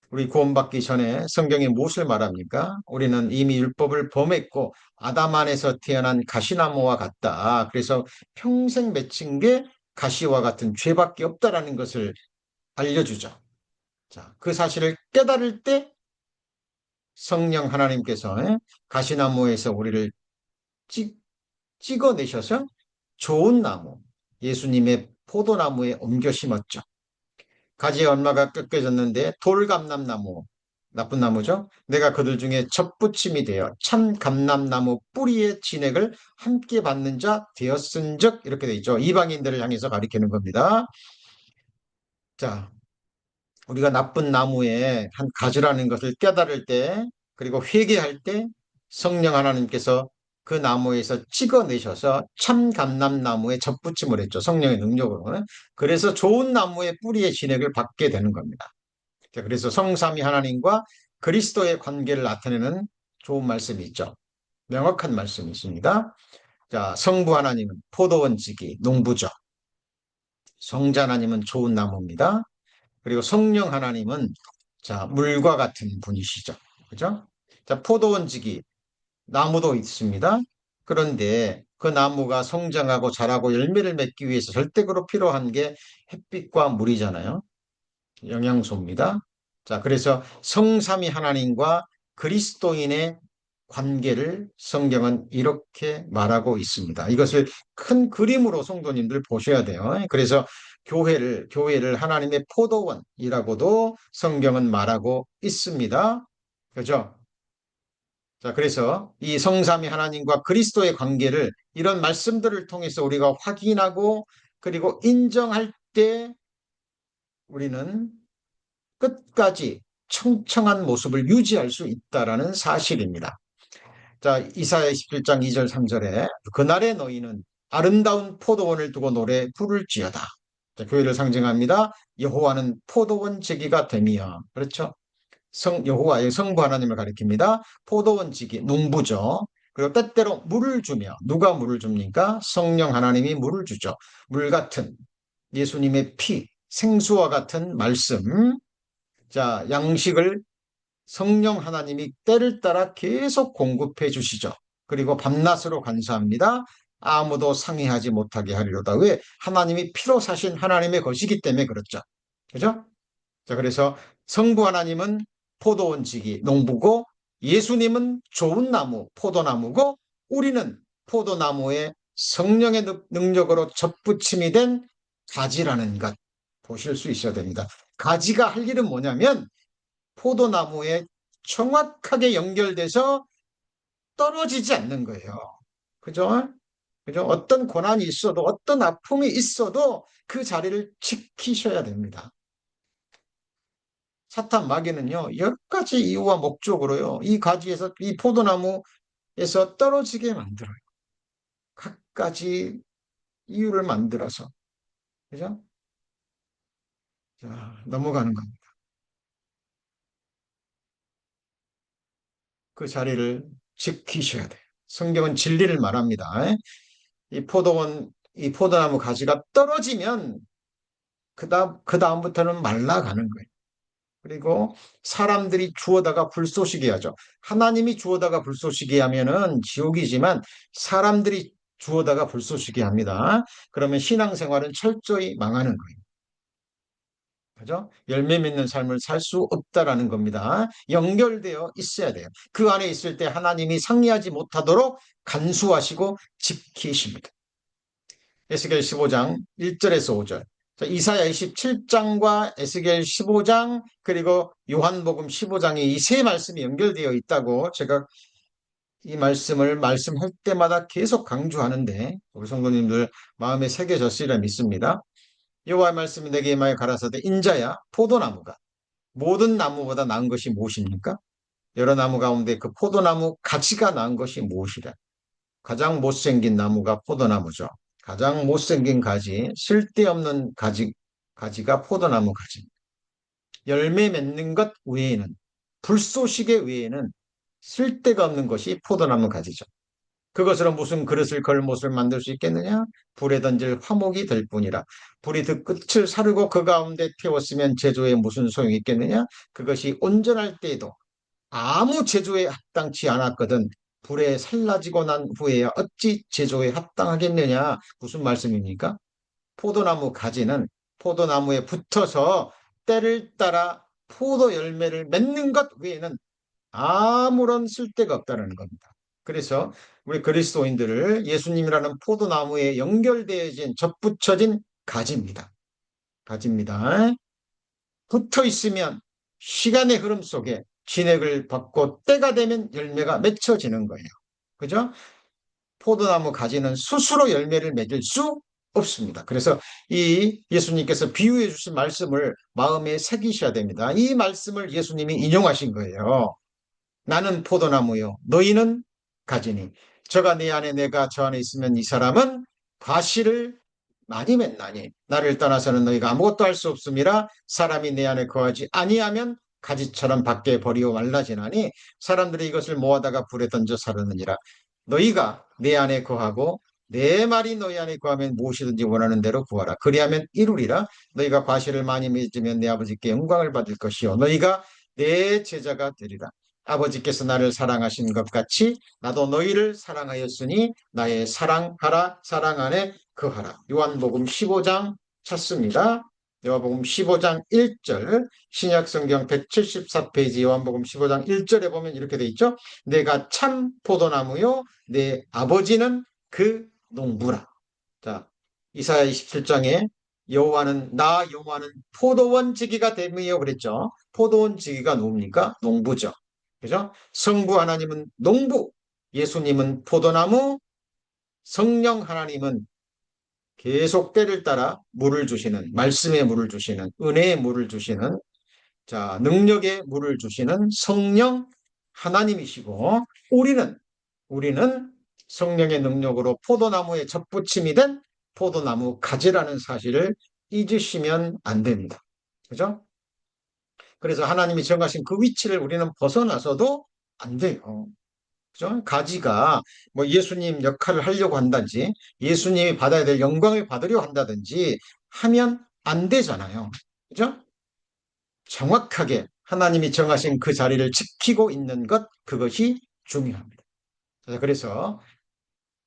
우리 구원받기 전에 성경이 무엇을 말합니까? 우리는 이미 율법을 범했고 아담 안에서 태어난 가시나무와 같다. 그래서 평생 맺힌 게 가시와 같은 죄밖에 없다라는 것을 알려주죠. 자, 그 사실을 깨달을 때 성령 하나님께서 가시나무에서 우리를 찍어내셔서 좋은 나무, 예수님의 포도나무에 옮겨 심었죠. 가지의 얼마가 꺾여졌는데 돌감람나무, 나쁜 나무죠. 내가 그들 중에 접붙임이 되어 참 감람나무 뿌리의 진액을 함께 받는 자 되었은즉 이렇게 돼 있죠. 이방인들을 향해서 가리키는 겁니다. 자, 우리가 나쁜 나무의 한 가지라는 것을 깨달을 때 그리고 회개할 때 성령 하나님께서 그 나무에서 찍어내셔서 참 감람나무에 접붙임을 했죠. 성령의 능력으로. 그래서 좋은 나무의 뿌리의 진액을 받게 되는 겁니다. 자, 그래서 성삼위 하나님과 그리스도의 관계를 나타내는 좋은 말씀이 있죠. 명확한 말씀이 있습니다. 자, 성부 하나님은 포도원지기, 농부죠. 성자 하나님은 좋은 나무입니다. 그리고 성령 하나님은 자, 물과 같은 분이시죠. 그죠? 자, 포도원지기, 나무도 있습니다. 그런데 그 나무가 성장하고 자라고 열매를 맺기 위해서 절대적으로 필요한 게 햇빛과 물이잖아요. 영양소입니다. 자, 그래서 성삼위 하나님과 그리스도인의 관계를 성경은 이렇게 말하고 있습니다. 이것을 큰 그림으로 성도님들 보셔야 돼요. 그래서 교회를 하나님의 포도원이라고도 성경은 말하고 있습니다. 그죠? 자, 그래서 이 성삼위 하나님과 그리스도의 관계를 이런 말씀들을 통해서 우리가 확인하고 그리고 인정할 때 우리는 끝까지 청청한 모습을 유지할 수 있다라는 사실입니다. 자, 이사야 27장 2절 3절에 그날의 너희는 아름다운 포도원을 두고 노래 부를지어다. 자, 교회를 상징합니다. 여호와는 포도원 제기가 됨이여. 그렇죠? 여호와의 성부 하나님을 가리킵니다. 포도원 지기, 농부죠. 그리고 때때로 물을 주며 누가 물을 줍니까? 성령 하나님이 물을 주죠. 물 같은 예수님의 피, 생수와 같은 말씀. 자, 양식을 성령 하나님이 때를 따라 계속 공급해 주시죠. 그리고 밤낮으로 간사합니다. 아무도 상의하지 못하게 하리로다. 왜? 하나님이 피로 사신 하나님의 것이기 때문에 그렇죠. 그죠? 자, 그래서 성부 하나님은 포도원지기 농부고 예수님은 좋은 나무, 포도나무고 우리는 포도나무의 성령의 능력으로 접붙임이 된 가지라는 것 보실 수 있어야 됩니다. 가지가 할 일은 뭐냐면 포도나무에 정확하게 연결돼서 떨어지지 않는 거예요. 그죠? 그죠? 어떤 고난이 있어도 어떤 아픔이 있어도 그 자리를 지키셔야 됩니다. 사탄 마귀는요, 여러 가지 이유와 목적으로요, 이 가지에서, 이 포도나무에서 떨어지게 만들어요. 갖가지 이유를 만들어서. 그죠? 자, 넘어가는 겁니다. 그 자리를 지키셔야 돼요. 성경은 진리를 말합니다. 이 포도나무 가지가 떨어지면 그 다음부터는 말라가는 거예요. 그리고 사람들이 주워다가 불쏘시게 하죠. 하나님이 주워다가 불쏘시게 하면은 지옥이지만 사람들이 주워다가 불쏘시게 합니다. 그러면 신앙생활은 철저히 망하는 거예요. 그죠? 열매 맺는 삶을 살 수 없다라는 겁니다. 연결되어 있어야 돼요. 그 안에 있을 때 하나님이 상의하지 못하도록 간수하시고 지키십니다. 에스겔 15장 1절에서 5절. 자, 이사야 27장과 에스겔 15장 그리고 요한복음 15장이 이 세 말씀이 연결되어 있다고 제가 이 말씀을 말씀할 때마다 계속 강조하는데 우리 성도님들 마음에 새겨졌으리라 믿습니다. 여호와의 말씀이 내게 임하여 가라사대 인자야 포도나무가 모든 나무보다 나은 것이 무엇입니까? 여러 나무 가운데 그 포도나무 가지가 나은 것이 무엇이라? 가장 못생긴 나무가 포도나무죠. 가장 못생긴 가지, 쓸데없는 가지가 포도나무 가지. 열매 맺는 것 외에는, 불쏘시개 외에는 쓸데가 없는 것이 포도나무 가지죠. 그것으로 무슨 그릇을 걸못을 만들 수 있겠느냐? 불에 던질 화목이 될 뿐이라. 불이 그 끝을 사르고 그 가운데 태웠으면 제조에 무슨 소용이 있겠느냐? 그것이 온전할 때에도 아무 제조에 합당치 않았거든 불에 살라지고 난 후에야 어찌 제조에 합당하겠느냐. 무슨 말씀입니까? 포도나무 가지는 포도나무에 붙어서 때를 따라 포도 열매를 맺는 것 외에는 아무런 쓸데가 없다는 겁니다. 그래서 우리 그리스도인들을 예수님이라는 포도나무에 연결되어진 접붙여진 가지입니다. 가지입니다. 붙어 있으면 시간의 흐름 속에 진액을 받고 때가 되면 열매가 맺혀지는 거예요. 그죠? 포도나무 가지는 스스로 열매를 맺을 수 없습니다. 그래서 이 예수님께서 비유해 주신 말씀을 마음에 새기셔야 됩니다. 이 말씀을 예수님이 인용하신 거예요. 나는 포도나무요. 너희는 가지니. 저가 내 안에 내가 저 안에 있으면 이 사람은 과실을 많이 맺나니. 나를 떠나서는 너희가 아무것도 할 수 없음이라 사람이 내 안에 거하지 아니하면 가지처럼 밖에 버리고 말라지나니 사람들이 이것을 모아다가 불에 던져 사르느니라. 너희가 내 안에 거하고 내 말이 너희 안에 거하면 무엇이든지 원하는 대로 구하라. 그리하면 이루리라. 너희가 과실을 많이 맺으면 내 아버지께 영광을 받을 것이요 너희가 내 제자가 되리라. 아버지께서 나를 사랑하신 것 같이 나도 너희를 사랑하였으니 나의 사랑하라 사랑 안에 거하라. 요한복음 15장 찾습니다. 요한복음 15장 1절 신약성경 174페이지 요한복음 15장 1절에 보면 이렇게 돼 있죠. 내가 참 포도나무요 내 아버지는 그 농부라. 자, 이사야 27장에 여호와는 나 여호와는 포도원 지기가 됨이요 그랬죠. 포도원 지기가 누굽니까? 농부죠. 그죠? 성부 하나님은 농부, 예수님은 포도나무, 성령 하나님은 계속 때를 따라 물을 주시는, 말씀의 물을 주시는, 은혜의 물을 주시는, 자, 능력의 물을 주시는 성령 하나님이시고, 우리는 성령의 능력으로 포도나무에 접붙임이 된 포도나무 가지라는 사실을 잊으시면 안 됩니다. 그죠? 그래서 하나님이 정하신 그 위치를 우리는 벗어나서도 안 돼요. 그죠? 가지가 뭐 예수님 역할을 하려고 한다든지 예수님이 받아야 될 영광을 받으려 한다든지 하면 안 되잖아요. 그죠? 정확하게 하나님이 정하신 그 자리를 지키고 있는 것, 그것이 중요합니다. 그래서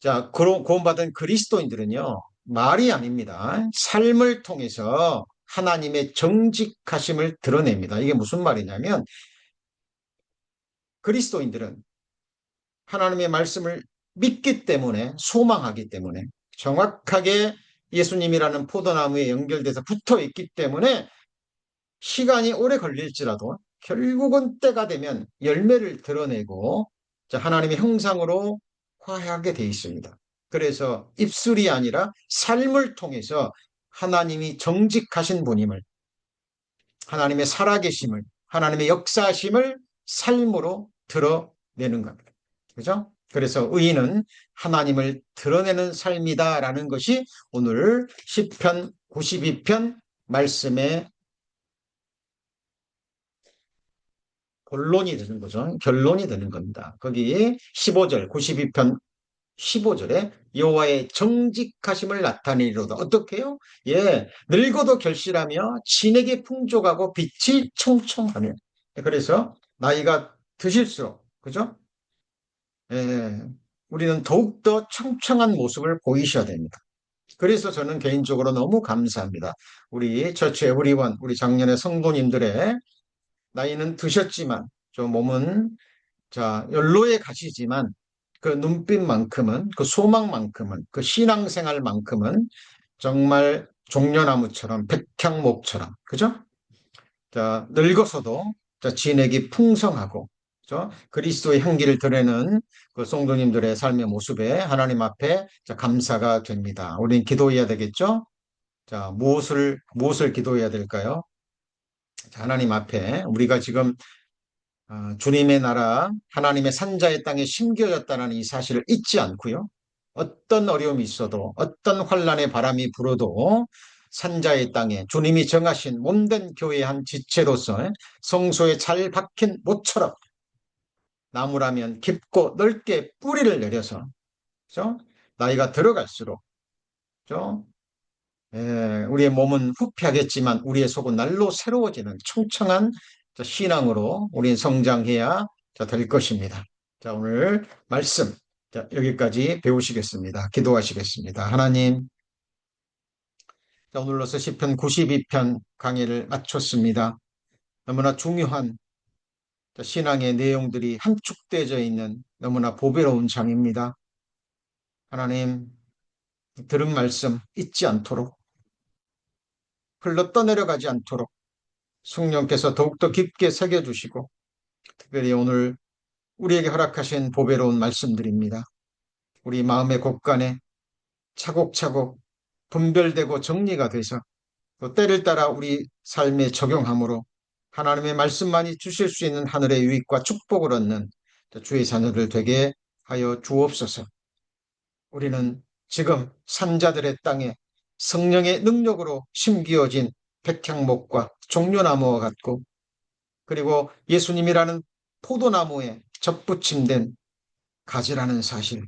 자, 구원받은 그리스도인들은요, 말이 아닙니다. 삶을 통해서 하나님의 정직하심을 드러냅니다. 이게 무슨 말이냐면 그리스도인들은 하나님의 말씀을 믿기 때문에 소망하기 때문에 정확하게 예수님이라는 포도나무에 연결돼서 붙어 있기 때문에 시간이 오래 걸릴지라도 결국은 때가 되면 열매를 드러내고 하나님의 형상으로 화해하게 돼 있습니다. 그래서 입술이 아니라 삶을 통해서 하나님이 정직하신 분임을, 하나님의 살아계심을, 하나님의 역사심을 삶으로 드러내는 겁니다. 그죠? 그래서 의인은 하나님을 드러내는 삶이다라는 것이 오늘 시편 92편 말씀의 본론이 되는 거죠. 결론이 되는 겁니다. 거기 15절, 92편 15절에 여호와의 정직하심을 나타내리로다. 어떻게 해요? 예, 늙어도 결실하며 진에게 풍족하고 빛이 청청하며. 그래서 나이가 드실수록, 그죠? 예, 우리는 더욱더 청청한 모습을 보이셔야 됩니다. 그래서 저는 개인적으로 너무 감사합니다. 우리 처치 에브리원, 우리 작년에 성도님들의 나이는 드셨지만, 저 몸은 자, 연로에 가시지만 그 눈빛만큼은, 그 소망만큼은, 그 신앙생활만큼은 정말 종려나무처럼 백향목처럼, 그죠? 자, 늙어서도 자, 진액이 풍성하고, 그죠? 그리스도의 향기를 드러내는 그 성도님들의 삶의 모습에 하나님 앞에 자, 감사가 됩니다. 우리는 기도해야 되겠죠? 자, 무엇을 기도해야 될까요? 자, 하나님 앞에 우리가 지금 주님의 나라, 하나님의 산자의 땅에 심겨졌다는 이 사실을 잊지 않고요. 어떤 어려움이 있어도, 어떤 환란의 바람이 불어도 산자의 땅에 주님이 정하신 몸된 교회의 한 지체로서 성소에 잘 박힌 못처럼 나무라면 깊고 넓게 뿌리를 내려서, 그죠? 나이가 들어갈수록, 그죠? 우리의 몸은 후패하겠지만 우리의 속은 날로 새로워지는 청청한 신앙으로 우리는 성장해야 될 것입니다. 자, 오늘 말씀 여기까지 배우시겠습니다. 기도하시겠습니다. 하나님, 오늘로서 시편 92편 강의를 마쳤습니다. 너무나 중요한 신앙의 내용들이 함축되어져 있는 너무나 보배로운 장입니다. 하나님, 들은 말씀 잊지 않도록 흘러 떠내려가지 않도록 성령께서 더욱더 깊게 새겨주시고 특별히 오늘 우리에게 허락하신 보배로운 말씀들입니다. 우리 마음의 곳간에 차곡차곡 분별되고 정리가 돼서 또 때를 따라 우리 삶에 적용함으로 하나님의 말씀만이 주실 수 있는 하늘의 유익과 축복을 얻는 주의 자녀들 되게 하여 주옵소서. 우리는 지금 산자들의 땅에 성령의 능력으로 심기어진 백향목과 종려나무와 같고 그리고 예수님이라는 포도나무에 접붙임된 가지라는 사실.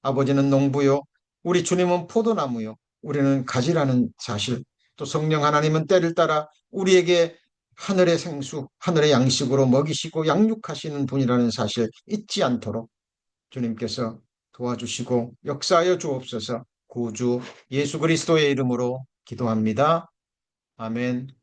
아버지는 농부요. 우리 주님은 포도나무요. 우리는 가지라는 사실. 또 성령 하나님은 때를 따라 우리에게 하늘의 생수, 하늘의 양식으로 먹이시고 양육하시는 분이라는 사실 잊지 않도록 주님께서 도와주시고 역사하여 주옵소서. 구주 예수 그리스도의 이름으로 기도합니다. 아멘.